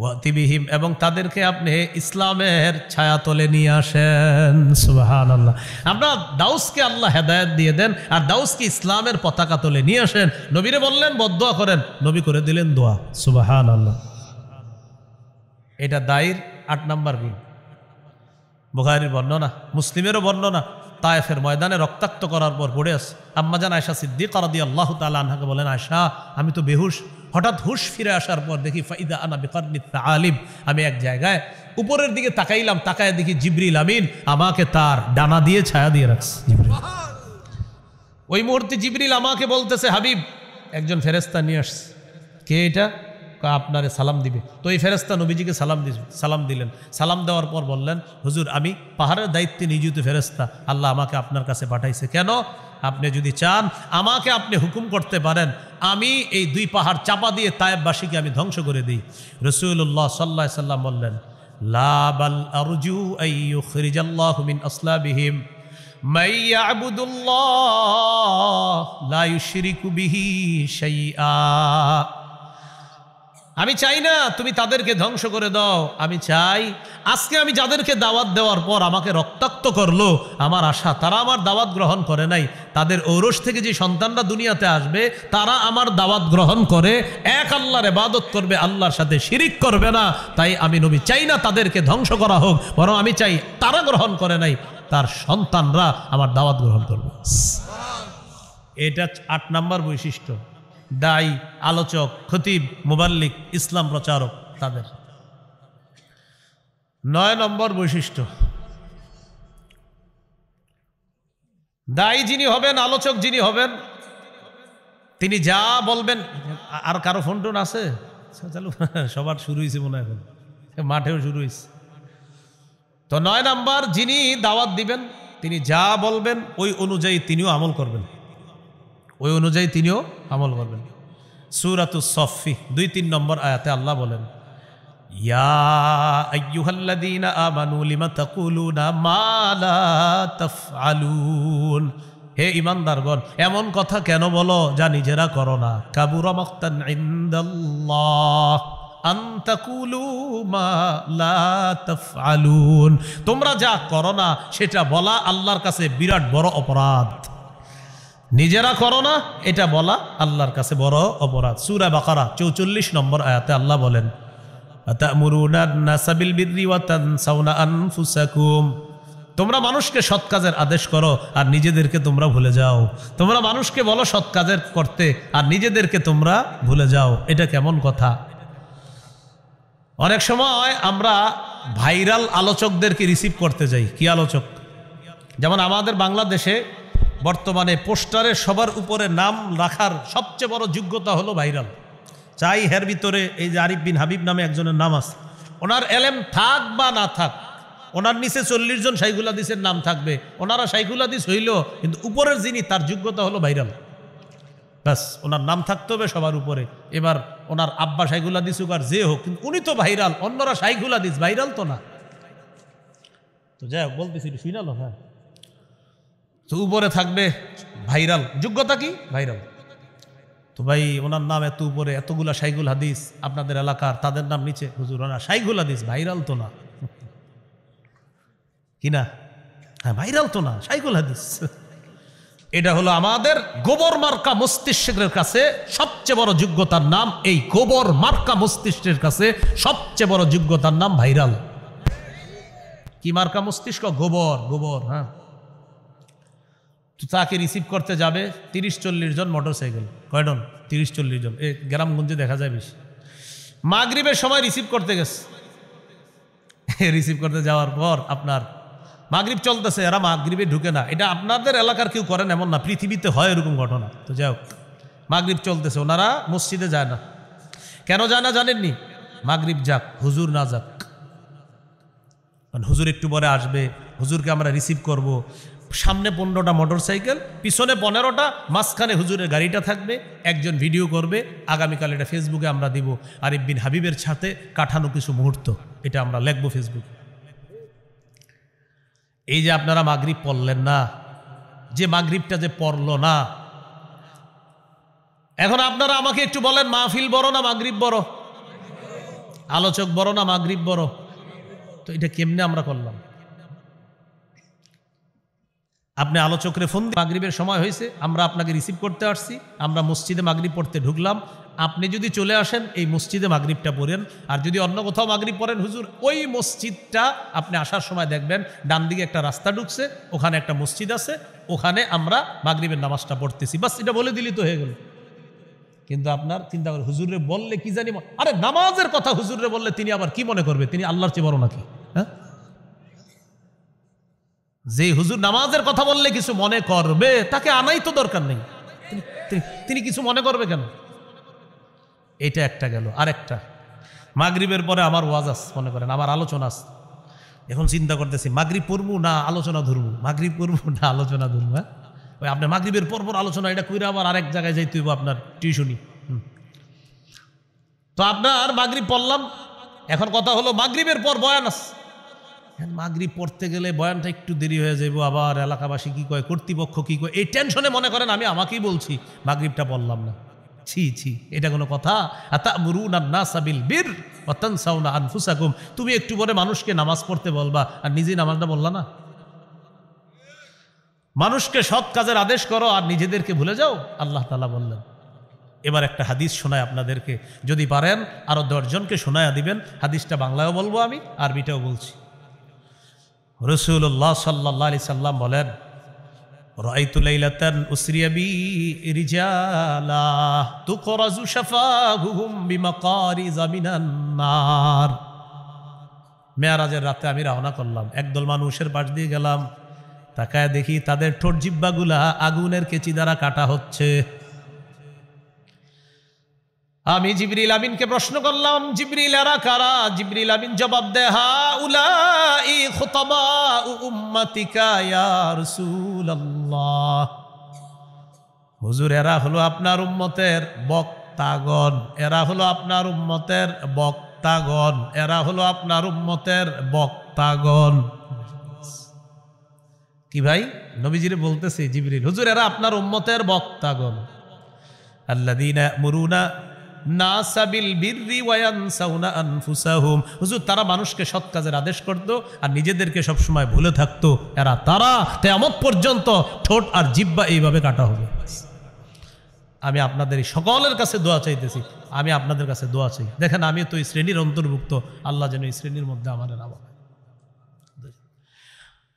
ওয়াতি বিহিম, এবং তাদেরকে আপনি ইসলামের ছায়াতলে নিয়ে আসেন। সুবহানাল্লাহ। আপনার দাউসকে আল্লাহ হেদায়েত দিয়ে দেন আর দাউসকে ইসলামের পতাকা তলে নিয়ে আসেন। নবীরে বললেন বদদোয়া করেন, নবী করে দিলেন দোয়া। সুবহানাল্লাহ। এটা দায়ের 8 নম্বর গুণ। বুখারীর বর্ণনা, মুসলিমেরও বর্ণনা। তায়েফের ময়দানে রক্তাক্ত করার পর পড়ে আছে আম্মাজান আয়েশা সিদ্দিকা রাদিয়াল্লাহু তাআলা আনহাকে বলেন, আয়েশা আমি তো বেহুশ, হঠাৎ হুশ ফিরে আসার পর দেখি ফাইদা আনা বিকারনিত তাআলিব, আমি এক জায়গায় উপরের দিকে তাকাইলাম, তাকায় দেখি জিবরিল আমিন আমাকে তার ডানা দিয়ে ছায়া দিয়ে রাখছে। ওই মুহূর্তে জিবরিল আমাকে বলতেছে, হাবিব একজন ফেরেশতা নিয়ে আসছে। কে এটা? আপনারে সালাম দিবে। তো এই ফেরেশতা নবীজিকে সালাম দিলেন। সালাম দেওয়ার পর বললেন, হুজুর আমি পাহাড়ের দায়িত্বে নিয়োজিত ফেরেশতা, আল্লাহ আমাকে আপনার কাছে পাঠাইছে। কেন? আপনি যদি চান আমাকে আপনি হুকুম করতে পারেন, আমি এই 2 পাহাড় চাপা দিয়ে তায়েববাসীকে আমি ধ্বংস করে দিই। রাসূলুল্লাহ সাল্লাল্লাহু আলাইহি সাল্লাম বললেন, লা বাল আরজু আই ইউখরিজাল্লাহু মিন আসলাবিহিম মান ইয়াবুদুল্লাহ লা ইউশরিকু বিহি শাইআ। আমি চাই না তুমি তাদেরকে ধ্বংস করে দাও, আমি চাই আজকে আমি যাদেরকে দাওয়াত দেওয়ার পর আমাকে রক্তাক্ত করলো, আমার আশা তারা আমার দাওয়াত গ্রহণ করে নাই, তাদের ঔরস থেকে যে সন্তানরা দুনিয়াতে আসবে তারা আমার দাওয়াত গ্রহণ করে এক আল্লাহর ইবাদত করবে, আল্লাহর সাথে শিরিক করবে না। তাই আমি নবী চাই না তাদেরকে ধ্বংস করা হোক, বরং আমি চাই তারা গ্রহণ করে নাই তার সন্তানরা আমার দাওয়াত গ্রহণ করবে। এটা 8 নম্বর বৈশিষ্ট্য দায়ী, আলোচক, খতিব, মুবাল্লিগ, ইসলাম প্রচারক তাদের। 9 নম্বর বৈশিষ্ট্য, দায়ী যিনি হবেন, আলোচক যিনি হবেন, তিনি যা বলবেন। আর কারো ফোন টোন আছে? চালু, সবার শুরু হয়েছে মনে হয়, এখন মাঠেও শুরু হয়েছে। তো 9 নম্বর, যিনি দাওয়াত দিবেন তিনি যা বলবেন ওই অনুযায়ী তিনিও আমল করবেন, ওই অনুযায়ী তিনিও আমল করবেন। সূরাতুস সফফি 2-3 নম্বর আয়াতে আল্লাহ বলেন, ইয়া আইয়ুহাল্লাযীনা আমানু লিমা তাকুলুনা মা লা তাফআলুন, হে ঈমানদারগণ এমন কথা কেন বলো যা নিজেরা করো না। কাবুরা মাকতান ইনদাল্লাহ আন তাকুলু মা লা তাফআলুন, তোমরা যা করো না সেটা বলা আল্লাহর কাছে বিরাট বড় অপরাধ। নিজেরা করো না এটা বলা আল্লাহর কাছে বড় অপরাধ। সূরা বাকারা 44 নম্বর আয়াতে আল্লাহ বলেন, আতা'মুরুনা আন-নাসা বিল বিররি ওয়া তানসাউনা আনফুসাকুম, তোমরা মানুষকে সৎ কাজের আদেশ করো আর নিজেদেরকে তোমরা ভুলে যাও। তোমরা মানুষকে বলো সৎ কাজের করতে আর নিজেদেরকে তোমরা ভুলে যাও, এটা কেমন কথা? অনেক সময় আমরা ভাইরাল আলোচকদেরকে রিসিভ করতে যাই। কি আলোচক? যেমন আমাদের বাংলাদেশে বর্তমানে পোস্টারে সবার উপরে নাম রাখার সবচেয়ে বড় যোগ্যতা হলো ভাইরাল। চাই হের ভিতরে এই যে আরিফ বিন হাবিব নামে একজনের নাম আছে, ওনার এলেম থাক বা না থাক, ওনার নিচে 40 জন শাইখুল হাদিসের নাম থাকবে, ওনারা শাইখুল হাদিস হইল, কিন্তু উপরের যিনি তার যোগ্যতা হলো ভাইরাল। ব্যাস, ওনার নাম থাকতে হবে সবার উপরে। এবার ওনার আব্বা শাইখুল হাদিস হোক আর যে হোক, কিন্তু উনি তো ভাইরাল, অন্যরা শাইখুল হাদিস, ভাইরাল তো না। তো যাই হোক বলতেছি, শুনালো। হ্যাঁ, তো উপরে থাকবে ভাইরাল, যোগ্যতা কি? ভাইরাল। তো ভাই ওনার নাম এত উপরে, এতগুলা শাইখুল হাদিস আপনাদের এলাকার, তাদের নাম নিচে, হুজুর ওনার শাইখুল হাদিস, ভাইরাল তো না। কিনা? হ্যাঁ, ভাইরাল তো না, শাইখুল হাদিস। এটা হলো আমাদের গোবর মার্কা মস্তিষ্কের কাছে সবচেয়ে বড় যোগ্যতার নাম। এই গোবর মার্কা মস্তিষ্কের কাছে সবচেয়ে বড় যোগ্যতার নাম ভাইরাল। কি মার্কা মস্তিষ্ক? গোবর, গোবর। হ্যাঁ, তো তাকে রিসিভ করতে যাবে 30-40 জন মোটরসাইকেল। কয়জন? 30-40 জন। এই গ্রামগঞ্জে দেখা যায় বেশি। মাগরিবের সময় রিসিভ করতে গেছে। রিসিভ করতে যাওয়ার পর আপনার মাগরিব চলতেছে, এরা মাগরিবে ঢুকে না। এটা আপনাদের এলাকার কেউ করেন এমন না, পৃথিবীতে হয় এরকম ঘটনা। তো যাই হোক, মাগরিব চলতেছে, ওনারা মসজিদে যায় না। কেন যায় না জানেননি? মাগরিব যাক, হুজুর না যাক, হুজুর একটু পরে আসবে, হুজুরকে আমরা রিসিভ করব। সামনে 15টা মোটরসাইকেল, পিছনে 15টা, মাঝখানে হুজুরের গাড়িটা থাকবে, একজন ভিডিও করবে। আগামীকাল এটা ফেসবুকে আমরা দিব, আরিফ বিন হাবিবের সাথে কাটানো কিছু মুহূর্ত, এটা আমরা লিখবো ফেসবুকে। এই যে আপনারা মাগরিব পড়লেন না, যে মাগরিবটা যে পড়লো না, এখন আপনারা আমাকে একটু বলেন, মাহফিল বড় না মাগরিব বড়? আলোচক বড় না মাগরিব বড়? তো এটা কেমনে আমরা করলাম? আপনি আলোচকরে ফোন দিয়ে মাগরিবের সময় হয়েছে, আমরা আপনাকে রিসিভ করতে আসছি, আমরা মসজিদে মাগরিব পড়তে ঢুকলাম, আপনি যদি চলে আসেন এই মসজিদে মাগরিবটা পড়েন, আর যদি অন্য কোথাও মাগরিব পড়েন হুজুর, ওই মসজিদটা আপনি আসার সময় দেখবেন ডান দিকে একটা রাস্তা ঢুকছে, ওখানে একটা মসজিদ আছে, ওখানে আমরা মাগরিবের নামাজটা পড়তেছি, বাস এটা বলে দিলি তো হয়ে গেল। কিন্তু আপনার চিন্তা করে হুজুরে বললে কি জানি, আরে নামাজের কথা হুজুরে বললে তিনি আবার কি মনে করবে, তিনি আল্লাহর চেয়ে বড় নাকি? হ্যাঁ, যে হুজুর নামাজের কথা বললে কিছু মনে করবে, তাকে আনাই তো দরকার নেই, তিনি কিছু মনে করবে কেন? এটা একটা গেল। আরেকটা, মাগরিবের পরে আমার ওয়াজ আছে, মনে করেন আমার আলোচনা আছে, এখন চিন্তা করতেছি মাগরিব পড়বো না আলোচনা ধরবো, মাগরিব পড়বো না আলোচনা ধরবো। হ্যাঁ, ওই আপনার মাগরিবের পরপর আলোচনা, এটা কইরা আবার আরেক জায়গায় যাইতে হইব আপনার টিউশনি। তো আপনার মাগরিব পড়লাম, এখন কথা হলো মাগরিবের পর বয়ান আছে, মাগরিব পড়তে গেলে বয়ানটা একটু দেরি হয়ে যাবো, আবার এলাকাবাসী কি কয়, কর্তৃপক্ষ কি কয়, এই টেনশনে মনে করেন আমি আমাকেই বলছি মাগরিবটা পড়লাম না। ছি ছি, এটা কোনো কথা? আতামুরুনা নাসা বিল বির ওয়া তানসাউনা আনফুসাকুম, তুমি একটু পরে মানুষকে নামাজ পড়তে বলবা আর নিজেই নামাজটা বললা না। মানুষকে সৎ কাজের আদেশ করো আর নিজেদেরকে ভুলে যাও, আল্লাহ তাআলা বললেন। এবার একটা হাদিস শোনায় আপনাদেরকে, যদি পারেন আরো 10 জনকে শোনায়া দিবেন। হাদিসটা বাংলায়ও বলবো আমি, আরবিটাও বলছি। রাসূলুল্লাহ সাল্লাল্লাহু আলাইহি সাল্লাম বলেন, রাআইতু লাইলাতান উসরিয়া বি রিজালা তুকরাজু শাফাহুম বিমাকারিজ মিনান নার। মেরাজের রাতে আমি রওনা করলাম, একদল মানুষের পাশ দিয়ে গেলাম, তাকায় দেখি তাদের ঠোঁট জিহ্বাগুলা আগুনের কেচি দ্বারা কাটা হচ্ছে। আমি জিবরিল আমিনকে প্রশ্ন করলাম, জিবরিল এরা কারা? জিবরিল আমিন জবাব দেয়, হাউলাই খুতাবাউ উম্মতিকা ইয়া রাসূলুল্লাহ। হুজুর, এরা হলো আপনার উম্মতের বক্তাগণ, এরা হলো আপনার উম্মতের বক্তাগণ, এরা হলো আপনার উম্মতের বক্তাগণ। কি ভাই, নবীজিরে বলতেছে জিবরিল, হুজুর এরা আপনার উম্মতের বক্তাগণ। আল্লাযীনা ইয়ামুরুনা নাসা বিল বিররি ওয়া ইয়ানসাউনা আনফুসাহুম, হুজুর তারা মানুষকে সৎ কাজের আদেশ করত আর নিজেদেরকে সব সময় ভুলে থাকতো। এরা তারা কিয়ামত পর্যন্ত ঠোঁট আর জিহ্বা এইভাবে কাটা হবে। আমি আপনাদের সকলের কাছে দোয়া চাইতেছি, আমি আপনাদের কাছে দোয়া চাই। দেখেন আমি তো এই শ্রেণীর অন্তর্ভুক্ত, আল্লাহ যেন এই শ্রেণীর মধ্যে আমাদের নামায়।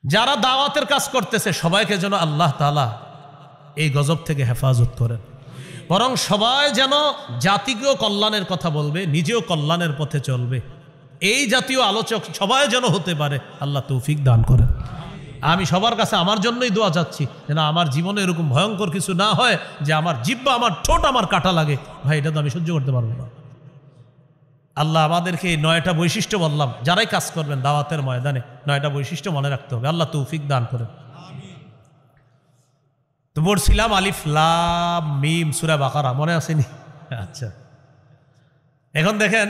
যারা দাওয়াতের কাজ করতেছে সবাইকে যেন আল্লাহ তাআলা এই গজব থেকে হেফাজত করেন, বরং সবাই যেন জাতিকেও কল্যাণের কথা বলবে, নিজেও কল্যাণের পথে চলবে, এই জাতীয় আলোচক সবাই যেন হতে পারে। আল্লাহ তৌফিক দান করেন। আমি সবার কাছে আমার জন্যই দোয়া চাচ্ছি, যেন আমার জীবনে এরকম ভয়ঙ্কর কিছু না হয় যে আমার জিহ্বা, আমার ঠোঁট আমার কাটা লাগে। ভাই, এটা তো আমি সহ্য করতে পারবো না। আল্লাহ আমাদেরকে এই 9টা বৈশিষ্ট্য বললাম, যারাই কাজ করবেন দাওয়াতের ময়দানে 9টা বৈশিষ্ট্য মনে রাখতে হবে। আল্লাহ তৌফিক দান করেন। তো পড়ছিলাম আলিফ লাম মিম সূরা বাকারা, মনে আসেনি? আচ্ছা, এখন দেখেন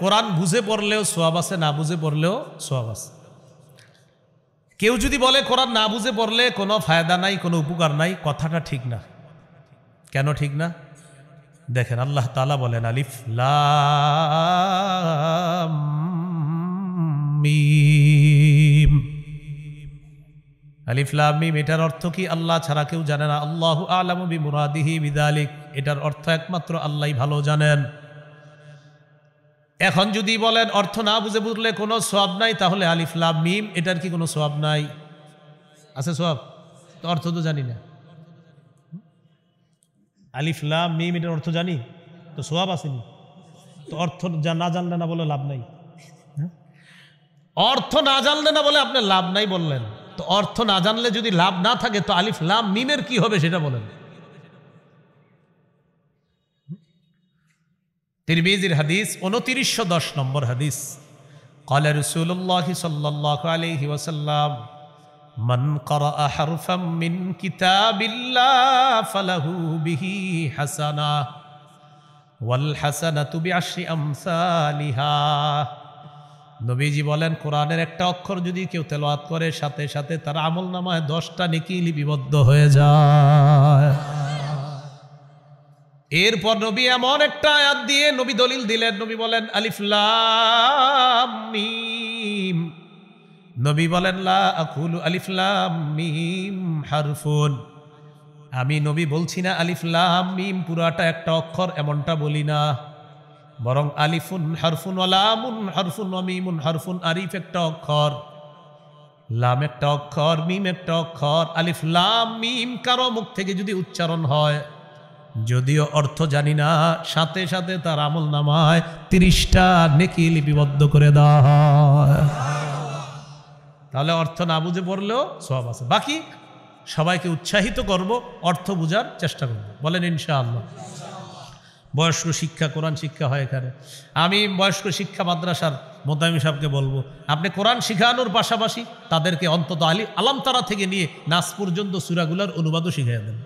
কোরআন বুঝে পড়লেও সওয়াব আছে, না বুঝে পড়লেও সওয়াব আছে। কেউ যদি বলে কোরআন না বুঝে পড়লে কোনো ফায়দা নাই, কোনো উপকার নাই, কথাটা ঠিক না। কেন ঠিক না? দেখেন আল্লাহ তাআলা বলেন আলিফ লাম মিম, আলিফ লাম মিম, এটার অর্থ কি আল্লাহ ছাড়া কেউ জানে না। আল্লাহু আ'লামু বিমুরাদিহি বিযালিক, এটার অর্থ একমাত্র আল্লাহই ভালো জানেন। এখন যদি বলেন অর্থ না বুঝে বুঝলে কোনো সওয়াব নাই, তাহলে আলিফ লাম মিম এটার কি কোনো সওয়াব নাই? আছে সওয়াব? তো অর্থ তো জানি না। আলিফ লাম মিম এটার অর্থ জানি তো সওয়াব আসেনি, তো অর্থ না জানলে না বলে লাভ নাই। অর্থ না জানলে না বলে আপনি লাভ নাই বললেন, তো অর্থ না জানলে যদি লাভ না থাকে তো আলিফ লাম মিমের কি হবে সেটা বলেন। তিরমিজির হাদিস 2910 নম্বর হাদিস, ক্বালা রাসূলুল্লাহ সাল্লাল্লাহু আলাইহি ওয়াসাল্লাম, মান ক্বারাআ হারফাম মিন কিতাবিল্লাহ ফালাহু বিহি হাসানা ওয়াল হাসানাতু বিআশরি আমসালিহা। নবীজি বলেন, কোরআনের একটা অক্ষর যদি কেউ তেলাওয়াত করে, সাথে সাথে তার আমলনামায় 10টা নেকি লিপিবদ্ধ হয়ে যায়। এরপর নবী এমন একটা আয়াত দিয়ে নবী দলিল দিলেন। নবী বলেন আলিফ লাম মিম। নবী বলেন লা আকুলু আলিফ লাম মিম হারফুন। আমি নবী বলছি না আলিফ লাম মিম পুরাটা একটা অক্ষর, এমনটা বলি না, বরং আলিফুন হারফুন ওয়া লামুন হারফুন ওয়া মিমুন হারফুন। আরিফ একটা অক্ষর, লাম একটা অক্ষর, মিম একটা অক্ষর। আলিফ লাম মিম কারো মুখ থেকে যদি উচ্চারণ হয়, যদিও অর্থ জানি না, সাথে সাথে তার আমলনামায় 30টা নেকি লিপিবদ্ধ করে দেওয়া হয়। তাহলে অর্থ না বুঝে পড়লেও সওয়াব আছে। বাকি সবাইকে উৎসাহিত করব, অর্থ বোঝার চেষ্টা করব। বলেন ইনশাআল্লাহ। বয়স্ক শিক্ষা, কোরআন শিক্ষা হয় এখানে। আমি বয়স্ক শিক্ষা মাদ্রাসার মোতামিম সাহেবকে বলবো, আপনি কোরআন শিখানোর পাশাপাশি তাদেরকে অন্তত আলাম তারা থেকে নিয়ে নাস পর্যন্ত সূরাগুলোর অনুবাদও শিখিয়ে দেন।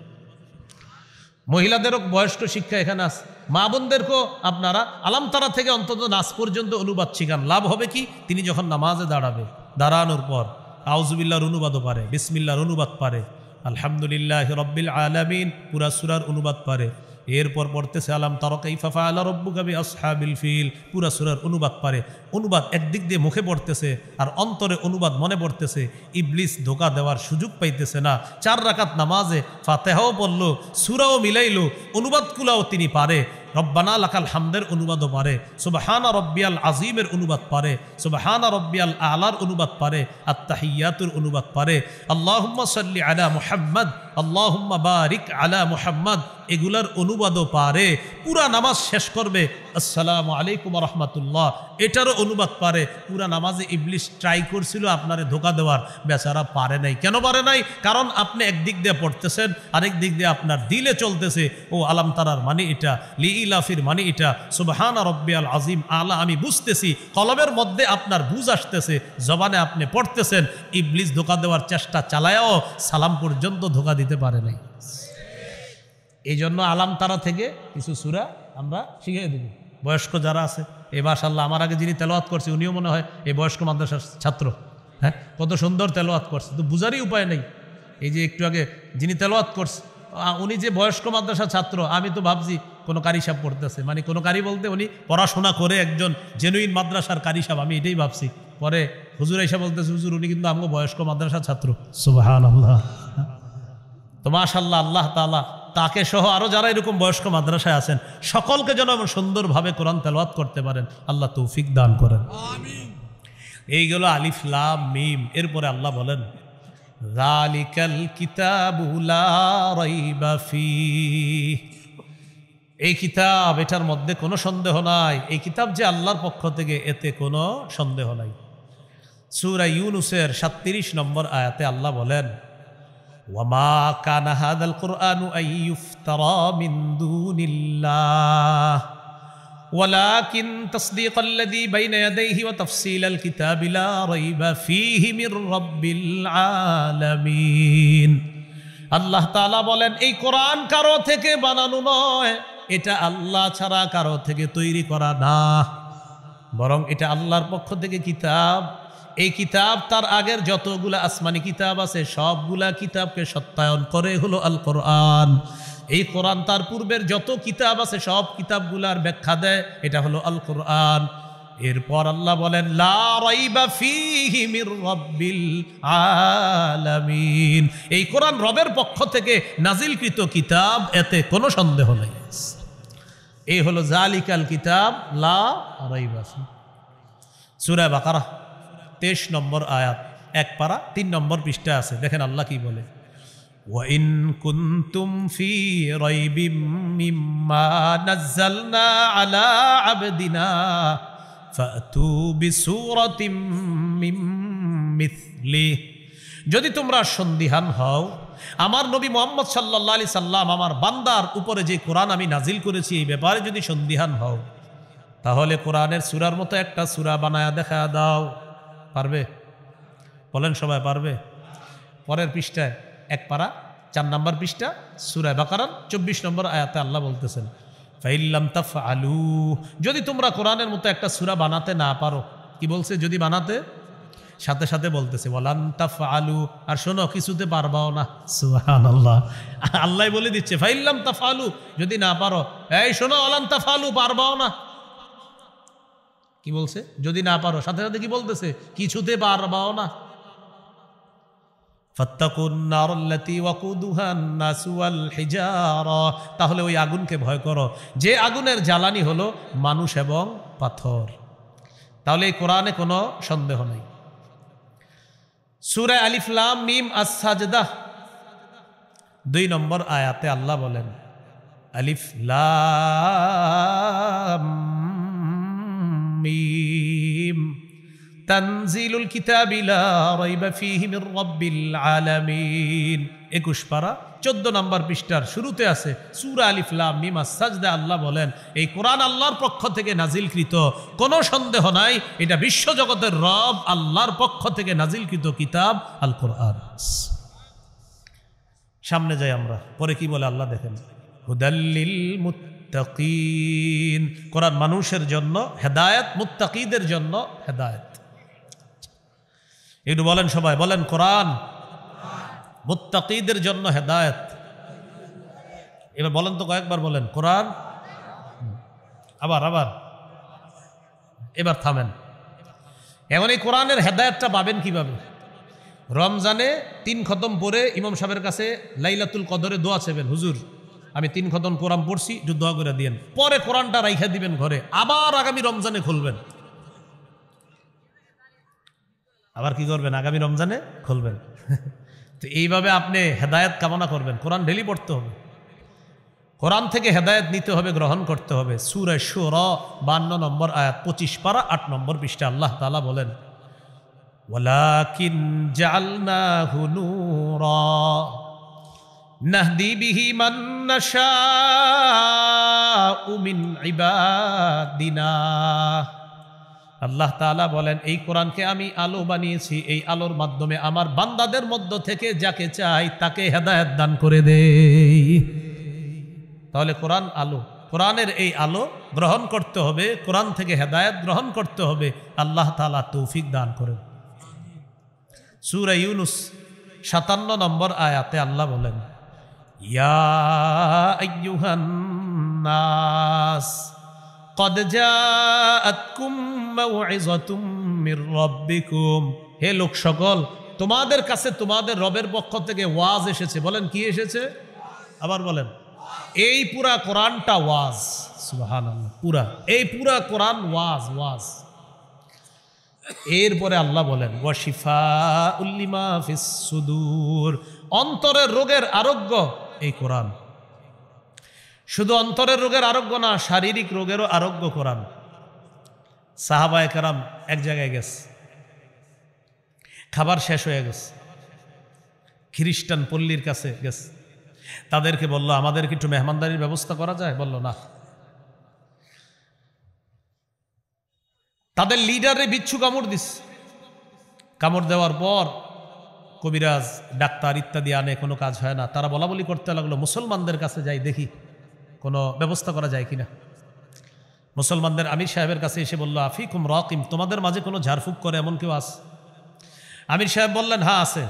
মহিলাদেরও বয়স্ক শিক্ষা এখানে আছে, মা বোনদেরকেও আপনারা আলাম তারা থেকে অন্তত নাস পর্যন্ত অনুবাদ শিখান। লাভ হবে কি, তিনি যখন নামাজে দাঁড়াবে, দাঁড়ানোর পর আউযুবিল্লাহর অনুবাদও পারে, বিসমিল্লাহর অনুবাদ পারে, আলহামদুলিল্লাহি রাব্বিল আলামিন পুরা সূরার অনুবাদ পারে। এরপর পড়তেছে আলাম তারা কাইফা ফাআলা রাব্বুকা বিআসহাবিল ফিল, পুরা সূরার অনুবাদ পারে। অনুবাদ একদিক দিয়ে মুখে পড়তেছে আর অন্তরে অনুবাদ মনে পড়তেছে। ইবলিস ধোঁকা দেওয়ার সুযোগ পাইতেছে না। 4 রাকাত নামাজে ফাতিহাও পড়লো, সূরাও মিলাইলো, অনুবাদগুলোও তিনি পারে। রব্বানা লাকাল হামদের অনুবাদও পারে, সুবহানা রব্বিয়াল আজিমের অনুবাদ পারে, সুবহানা রব্বিয়াল আলার অনুবাদ পারে, আত্তাহিয়াতুর অনুবাদ পারে, আল্লাহুম্মা সাল্লি আলা মুহাম্মদ, আল্লাহুম্মা বারিক আলা মুহাম্মদ, এগুলার অনুবাদও পারে। পুরা নামাজ শেষ করবে আসসালামু আলাইকুম ওয়া রাহমাতুল্লাহ, এটারও অনুবাদ পারে। পুরা নামাজে ইবলিস ট্রাই করছিল আপনারে ধোঁকা দেওয়ার, বেচারা পারে নাই। কেন পারে নাই? কারণ আপনি একদিক দিয়ে পড়তেছেন, আরেক দিক দিয়ে আপনার দিলে চলতেছে ও আলাম তারার মানে এটা, লিইলাফির মানে এটা, সুবহানা রব্বিয়াল আজিম আলা আমি বুঝতেছি, কলবের মধ্যে আপনার বুঝ আসতেছে, জবানে আপনি পড়তেছেন। ইবলিস ধোঁকা দেওয়ার চেষ্টা চালায়াও সালাম পর্যন্ত ধোঁকা দিতে পারে নাই। এই জন্য আলাম তারা থেকে কিছু সূরা আমরা শিখিয়ে দেব। বয়স্ক যারা আছে, এই মাশাআল্লাহ আমার আগে যিনি তেলাওয়াত করছে উনিও মনে হয় এই বয়স্ক মাদ্রাসার ছাত্র। হ্যাঁ, কত সুন্দর তেলাওয়াত করছে, তো বুঝারই উপায় নেই। এই যে একটু আগে যিনি তেলাওয়াত করছে উনি যে বয়স্ক মাদ্রাসার ছাত্র, আমি তো ভাবছি কোনো কারি সাহেব পড়তেছে, মানে কোনো কারি বলতে উনি পড়াশোনা করে একজন জেনুইন মাদ্রাসার কারি সাহেব, আমি এটাই ভাবছি। পরে হুজুর এসে বলতেছে, হুজুর উনি কিন্তু আমগো বয়স্ক মাদ্রাসার ছাত্র। সুবহানাল্লাহ। তো মাশাআল্লাহ, আল্লাহ তাআলা তাকে সহ আরো যারা এরকম বয়স্ক মাদ্রাসায় আছেন সকলকে যেন সুন্দরভাবে কোরআন তেলাওয়াত করতে পারেন, আল্লাহ তৌফিক দান করেন। আমিন। এইগুলো আলিফ লাম মিম। এরপরে আল্লাহ বলেন যালিকাল কিতাবু লা রাইবা ফীহ, এই কিতাব, এটার মধ্যে কোনো সন্দেহ নাই। এই কিতাব যে আল্লাহর পক্ষ থেকে, এতে কোনো সন্দেহ নাই। সূরা ইউনূসের 37 নম্বর আয়াতে আল্লাহ বলেন ওয়ামা কানা হাযাল কুরআনু আইয়ুফতারা মিন দুনিল্লাহ ওয়ালাকিন তাসদীকাল্লাযী বাইনা ইয়াদাইহি ওয়া তাফসীলাল কিতাবি লা রাইবা ফীহি মির রাব্বিল আলামিন। আল্লাহ তাআলা বলেন এই কোরআন কারো থেকে বানানো নয়, এটা আল্লাহ ছাড়া কারো থেকে তৈরি করা না, বরং এটা আল্লাহর পক্ষ থেকে কিতাব। এই কিতাব তার আগের যতগুলা আসমানি কিতাব আছে সবগুলা কিতাবকে সত্যায়ন করে হলো আল কোরআন। এই কোরআন তার পূর্বের যত কিতাব আছে সব কিতাবগুলার ব্যাখ্যা দেয়, এটা হলো আল কোরআন। এরপর আল্লাহ বলেন লা রাইবা ফীহি মির রাব্বিল আলামিন, এই কোরআন রবের পক্ষ থেকে নাজিলকৃত কিতাব, এতে কোনো সন্দেহ নেই। এই হলো যালিকাল কিতাব লা রাইবা ফীহি। সূরা বাকারা 23 নম্বর আয়াত, এক পারা 3 নম্বর পৃষ্ঠা আছে। দেখেন আল্লাহ কি বলে ওয়া ইন কুনতুম ফি রাইবিম মিম্মা নাযালনা আলা আবদিনা ফাতু বিসূরাতিম মিন মিথলিহি, যদি তোমরা সন্দিহান হও আমার নবী মুহাম্মদ সাল্লাল্লাহু আলাইহি সাল্লাম আমার বান্দার উপরে যে কোরআন আমি নাজিল করেছি এই ব্যাপারে যদি সন্দিহান হও, তাহলে কোরআনের সূরার মতো একটা সূরা বানায়া দেখা দাও। পারবে? বলেন সবাই পারবে? পরের পৃষ্ঠায় এক পারা 4 নম্বর পৃষ্ঠা সূরা বাকারার 24 নম্বর আয়াতে আল্লাহ বলতেছেন ফাইল্লাম তাফআলু, যদি তোমরা কোরআনের মতো একটা সূরা বানাতে না পারো, কি বলছে? যদি বানাতে, সাথে সাথে বলতেছে ওয়ালান তাফআলু, আর শোনো কিছুতে পারবাও না। সুবহানাল্লাহ, আল্লাহ বলে দিচ্ছে ফাইল্লাম তাফআলু, যদি না পারো, এই শোনো ওয়ালান তাফআলু, পারবাও না। কি বলছে? যদি না পারো, সাথে সাথে কি বলতেছে? কিছুতে পারবাও না। ফাত্তাকুন নারাল্লাতী ওয়াকুদুহান নাসু ওয়াল হিজারা, তাহলে ওই আগুনকে ভয় করো যে আগুনের জ্বালানি হলো মানুষ এবং পাথর। তাহলে এই কোরআনে কোনো সন্দেহ নেই। সূরা আলিফ লাম মিম আস-সাজদা 2 নম্বর আয়াতে আল্লাহ বলেন আলিফ লাম মিম তানজিলুল কিতাবি লা রাইবা ফীহি মির রাব্বিল আলামিন। 21 পারা 14 নম্বর পৃষ্ঠার শুরুতে আছে সূরা আলিফ লাম মিম আস-সাজদা। আল্লাহ বলেন এই কোরআন আল্লাহর পক্ষ থেকে নাজিলকৃত, কোনো সন্দেহ নাই এটা বিশ্বজগতের রব আল্লাহর পক্ষ থেকে নাজিলকৃত কিতাব আল কোরআন। সামনে যাই আমরা, পরে কি বলে আল্লাহ দেখেন, হুদাল্লিল মুত্তাকিন, কোরআন মানুষের জন্য হেদায়েত, মুত্তাকিদের জন্য হেদায়েত। একটু বলেন সবাই, বলেন কোরআন মুত্তাকিদের জন্য হেদায়েত। এবার বলেন তো, কয়েকবার বলেন কোরআন, আবার আবার, এবার থামেন। এমন এই কোরআনের হেদায়েতটা পাবেন কিভাবে? রমজানে 3 খতম পড়ে ইমাম সাহেবের কাছে লাইলাতুল কদরে দোয়া চাইবেন, হুজুর আমি 3 খতম কোরআন পড়ছি, একটু দোয়া করে দিয়েন। পরে কোরআনটা রাইখা দিবেন ঘরে, আবার আগামী রমজানে খুলবেন। আবার কি করবেন? আগামী রমজানে খুলবেন। তো এইভাবে আপনি হেদায়েত কামনা করবেন। কোরআন ডেলি পড়তে হবে, কোরআন থেকে হেদায়েত নিতে হবে, গ্রহণ করতে হবে। সূরা শুরা 52 নম্বর আয়াত 25 পারা 8 নম্বর পৃষ্ঠা আল্লাহ তাআলা বলেন ওয়ালাকিন জাআলনাহু নূরা নাহদি বিহি মান নাশাউ মিন ইবাদিনা। আল্লাহ তাআলা বলেন এই কোরআনকে আমি আলো বানিয়েছি, এই আলোর মাধ্যমে আমার বান্দাদের মধ্য থেকে যাকে চাই তাকে হেদায়েত দান করে দেই। তাহলে কোরআন আলো, কোরআনের এই আলো গ্রহণ করতে হবে, কোরআন থেকে হেদায়েত গ্রহণ করতে হবে। আল্লাহ তাআলা তৌফিক দান করেন। সূরা ইউনূস 57 নম্বর আয়াতে আল্লাহ বলেন ইয়া আইয়ুহান নাস কদ জাআতকুম মাউইযাতুম মির রাব্বিকুম, হে লোক সকল তোমাদের কাছে তোমাদের রবের পক্ষ থেকে ওয়াজ এসেছে। বলেন কি এসেছে? আবার বলেন। এই পুরা কোরআনটা ওয়াজ। সুবহানাল্লাহ, পুরা এই পুরা কোরআন ওয়াজ, ওয়াজ। এরপরে আল্লাহ বলেন ওয়া শিফাউল লিমা ফিস সুদূর, অন্তরের রোগের আরোগ্য এই কোরআন। শুধু অন্তরের রোগের আরোগ্য না, শারীরিক রোগেরও আরোগ্য কোরআন। সাহাবায়ে কেরাম এক জায়গায় গেছে, খাবার শেষ হয়ে গেছে, খ্রিস্টান পল্লীর কাছে গেছে, তাদেরকে বলল আমাদেরকে একটু মেহমানদারির ব্যবস্থা করা যায়? বলল না। তাদের লিডারে বিচ্ছু কামড় দিস, কামড় দেওয়ার পর কবিরাজ ডাক্তার ইত্যাদি আনে, কোনো কাজ হয় না। তারা বলা বলি করতে লাগলো মুসলমানদের কাছে যাই, দেখি কোনো ব্যবস্থা করা যায় কিনা। মুসলমানদের আমির সাহেবের কাছে এসে বলল আফিকুম রাকিম, তোমাদের মাঝে কোনো ঝাড়ফুঁক করে এমন কেউ আছে? আমির সাহেব বললেন হ্যাঁ আছে,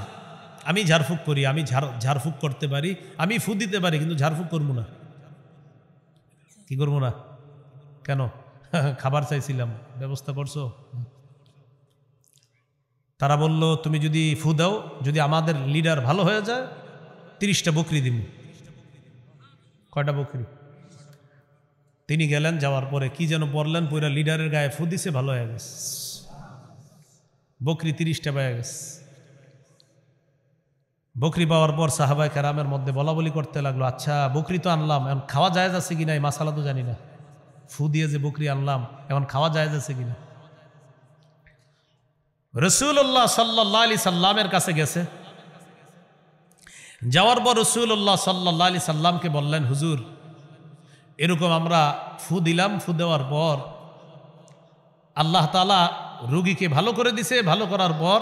আমি ঝাড়ফুঁক করি, আমি ঝাড়ফুঁক করতে পারি, আমি ফু দিতে পারি, কিন্তু ঝাড়ফুঁক করবো না। কি করবো না? কেন? খাবার চাইছিলাম, ব্যবস্থা করছো? তারা বলল তুমি যদি ফু দাও, যদি আমাদের লিডার ভালো হয়ে যায় 30টা বকরি দিব। কয়টা বকরি? তিনি গেলেন, যাওয়ার পরে কি যেন বললেন, পুরা লিডারের গায়ে ফু দিছে, ভালো হয়ে গেছে, বকরি 30টা পেয়ে গেছে। বকরি পাওয়ার পর সাহাবায়ে কেরামের মধ্যে বলা বলি করতে লাগলো আচ্ছা বকরি তো আনলাম, এখন খাওয়া জায়েজ আছে কিনা এই মাসালা তো জানি না, ফু দিয়ে যে বকরি আনলাম এখন খাওয়া জায়েজ আছে কিনা। রাসূলুল্লাহ সাল্লাল্লাহু আলাইহি সাল্লামের কাছে গেছে, যাওয়ার পর রাসূলুল্লাহ সাল্লাল্লাহু আলাইহি সাল্লামকে বললেন হুজুর এরকম আমরা ফু দিলাম, ফু দেওয়ার পর আল্লাহ তাআলা রোগীকে ভালো করে দিছে, ভালো করার পর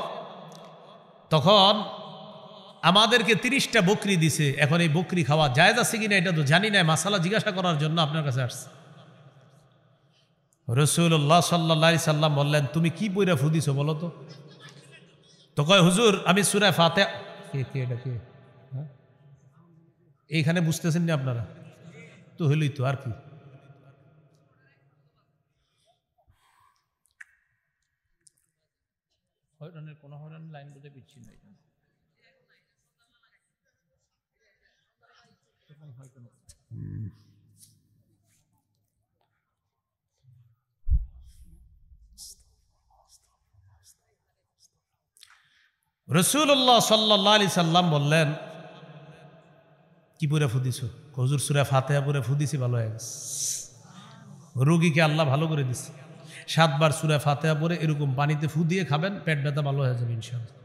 তখন আমাদেরকে 30টা বকরি দিছে, এখন এই বকরি খাওয়া জায়েজ আছে কিনা এটা তো জানি না, মাসালা জিজ্ঞাসা করার জন্য আপনার কাছে আসছে। রাসূলুল্লাহ সাল্লাল্লাহু আলাইহি সাল্লাম বললেন, তুমি কি পয়রা ফুদিছো বলো তো? তো কয়, হুজুর আমি সূরা ফাতিহা। কে এটা কে? এইখানে বুঝতেছেন না আপনারা? তো হইলই তো, আর কি।
কোনো লাইন বুঝে পিচ্ছি না।
রাসূলুল্লাহ সাল্লাল্লাহু আলাইহি সাল্লাম বললেন, কি পড়ে ফুদিছো? হুজুর সূরা ফাতিহা পড়ে ফুদিছি, ভালো হয়ে গেছে। রোগীকে আল্লাহ ভালো করে দিচ্ছে। 7 বার সূরা ফাতিহা পড়ে এরকম পানিতে ফু দিয়ে খাবেন, পেট ব্যথা ভালো হয়ে যাবে ইনশাআল্লাহ।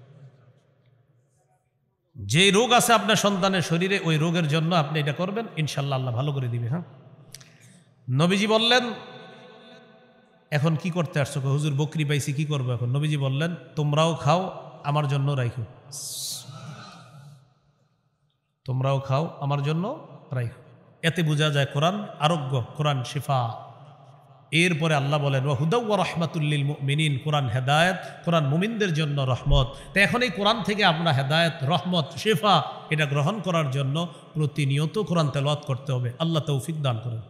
যে রোগ আছে আপনার সন্তানের শরীরে, ওই রোগের জন্য আপনি এটা করবেন, ইনশাআল্লাহ আল্লাহ ভালো করে দিবে। হ্যাঁ, নবীজি বললেন, এখন কি করতে আসছো? হুজুর বকরি পাইছি, কি করবো এখন? নবীজি বললেন, তোমরাও খাও, আমার জন্য রাখো। তোমরাও খাও, আমার জন্য রাখো। এতে বোঝা যায় কোরআন আরোগ্য, কোরআন শিফা। এরপরে আল্লাহ বলেন, ওয়া হুদা ওয়া রাহমাতুল লিল মুমিনিন, কোরআন হেদায়েত, কোরআন মুমিনদের জন্য রহমত। তো এখন এই কোরআন থেকে আমরা হেদায়েত, রহমত, শিফা এটা গ্রহণ করার জন্য প্রতিনিয়ত কোরআন তেলাওয়াত করতে হবে। আল্লাহ তৌফিক দান করেন।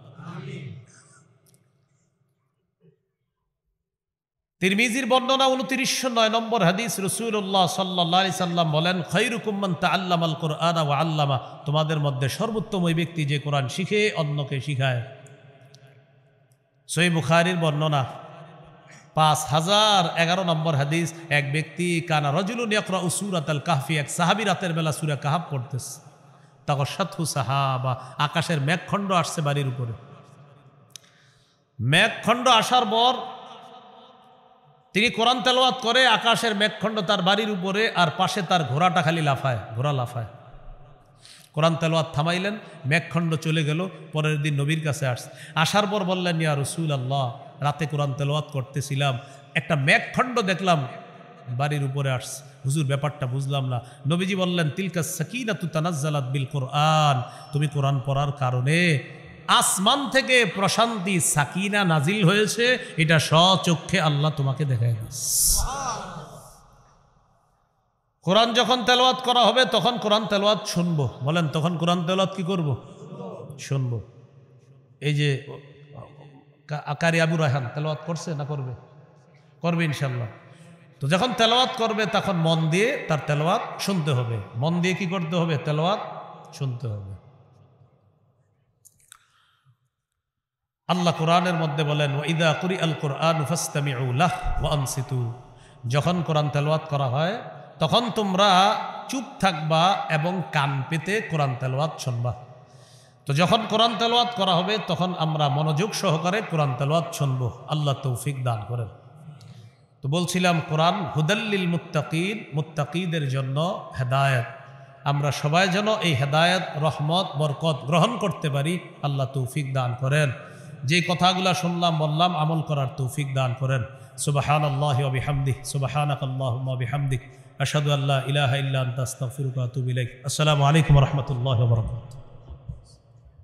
তিরমিজির বর্ণনা 2909 নম্বর হাদিস, রাসূলুল্লাহ সাল্লাল্লাহু আলাইহি সাল্লাম বলেন, খায়রুকুম মান তাআল্লামাল কুরআনা ওয়া আল্লামা, তোমাদের মধ্যে সর্বোত্তম ওই ব্যক্তি যে কোরআন শিখে অন্যকে শিখায়। সহিহ বুখারীর বর্ণনা 5011 নম্বর হাদিস, এক ব্যক্তি কানা রাজুলুন ইয়াকরাউ সূরাতাল কাহফি, এক সাহাবী রাতের বেলা সূরা কাহফ পড়তেছে। তাগশাতহু সাহাবা, আকাশের মেঘখণ্ড আসছে বাড়ির উপরে। মেঘখণ্ড আসার পর তিনি কোরআন তেলাওয়াত করে, আকাশের মেঘখণ্ড তার বাড়ির উপরে, আর পাশে তার ঘোড়াটা খালি লাফায়, ঘোড়া লাফায়। কোরআন তেলাওয়াত থামাইলেন, মেঘখণ্ড চলে গেল। পরের দিন নবীর কাছে আসার পর বললেন, ইয়া রাসূলুল্লাহ, রাতে কোরআন তেলাওয়াত করতেছিলাম, একটা মেঘখণ্ড দেখলাম বাড়ির উপরে আসছে। হুজুর ব্যাপারটা বুঝলাম না। নবীজি বললেন, তিলকা সাকিনাতু তানাজ্জালাত বিল কোরআন, তুমি কোরআন পড়ার কারণে আসমান থেকে প্রশান্তি, সাকিনা নাজিল হয়েছে, এটা স্বচক্ষে আল্লাহ তোমাকে দেখায় দিয়েছে। কোরআন যখন তেলাওয়াত করা হবে তখন কোরআন তেলাওয়াত শুনবো। বলেন, তখন কোরআন তেলাওয়াত কি করব? শুনবো। এই যে কারি আবু রায়হান তেলাওয়াত করছে না করবে? করবে ইনশাল্লাহ। তো যখন তেলাওয়াত করবে তখন মন দিয়ে তার তেলাওয়াত শুনতে হবে। মন দিয়ে কি করতে হবে? তেলাওয়াত শুনতে হবে। আল্লাহ কোরআনের মধ্যে বলেন, ওয়াইদা কুরিআল কুরআনু ফাসতামিউ লাহু ওয়া আনসিতু, যখন কোরআন তেলাওয়াত করা হয় তখন তোমরা চুপ থাকবা এবং কান পেতে কোরআন তেলাওয়াত শুনবা। তো যখন কোরআন তেলাওয়াত করা হবে তখন আমরা মনোযোগ সহকারে কোরআন তেলাওয়াত শুনবো। আল্লাহ তৌফিক দান করেন। তো বলছিলাম, কোরআন হুদাল্লিল মুত্তাকিন, মুত্তাকিদের জন্য হেদায়েত। আমরা সবাই যেন এই হেদায়েত, রহমত, বরকত গ্রহণ করতে পারি। আল্লাহ তৌফিক দান করেন। যে কথাগুলো শুনলাম বললাম, আমল করার তৌফিক দান করেন। সুবহানাল্লাহি ওয়া বিহামদিহি, সুবহানাকাল্লাহুম্মা ওয়া বিহামদিক, আশহাদু আল্লা ইলাহা ইল্লা আনতা আস্তাগফিরুকা ওয়া আতুবু ইলাইক। আসসালামু আলাইকুম ওয়া রাহমাতুল্লাহি ওয়া বারাকাতুহু।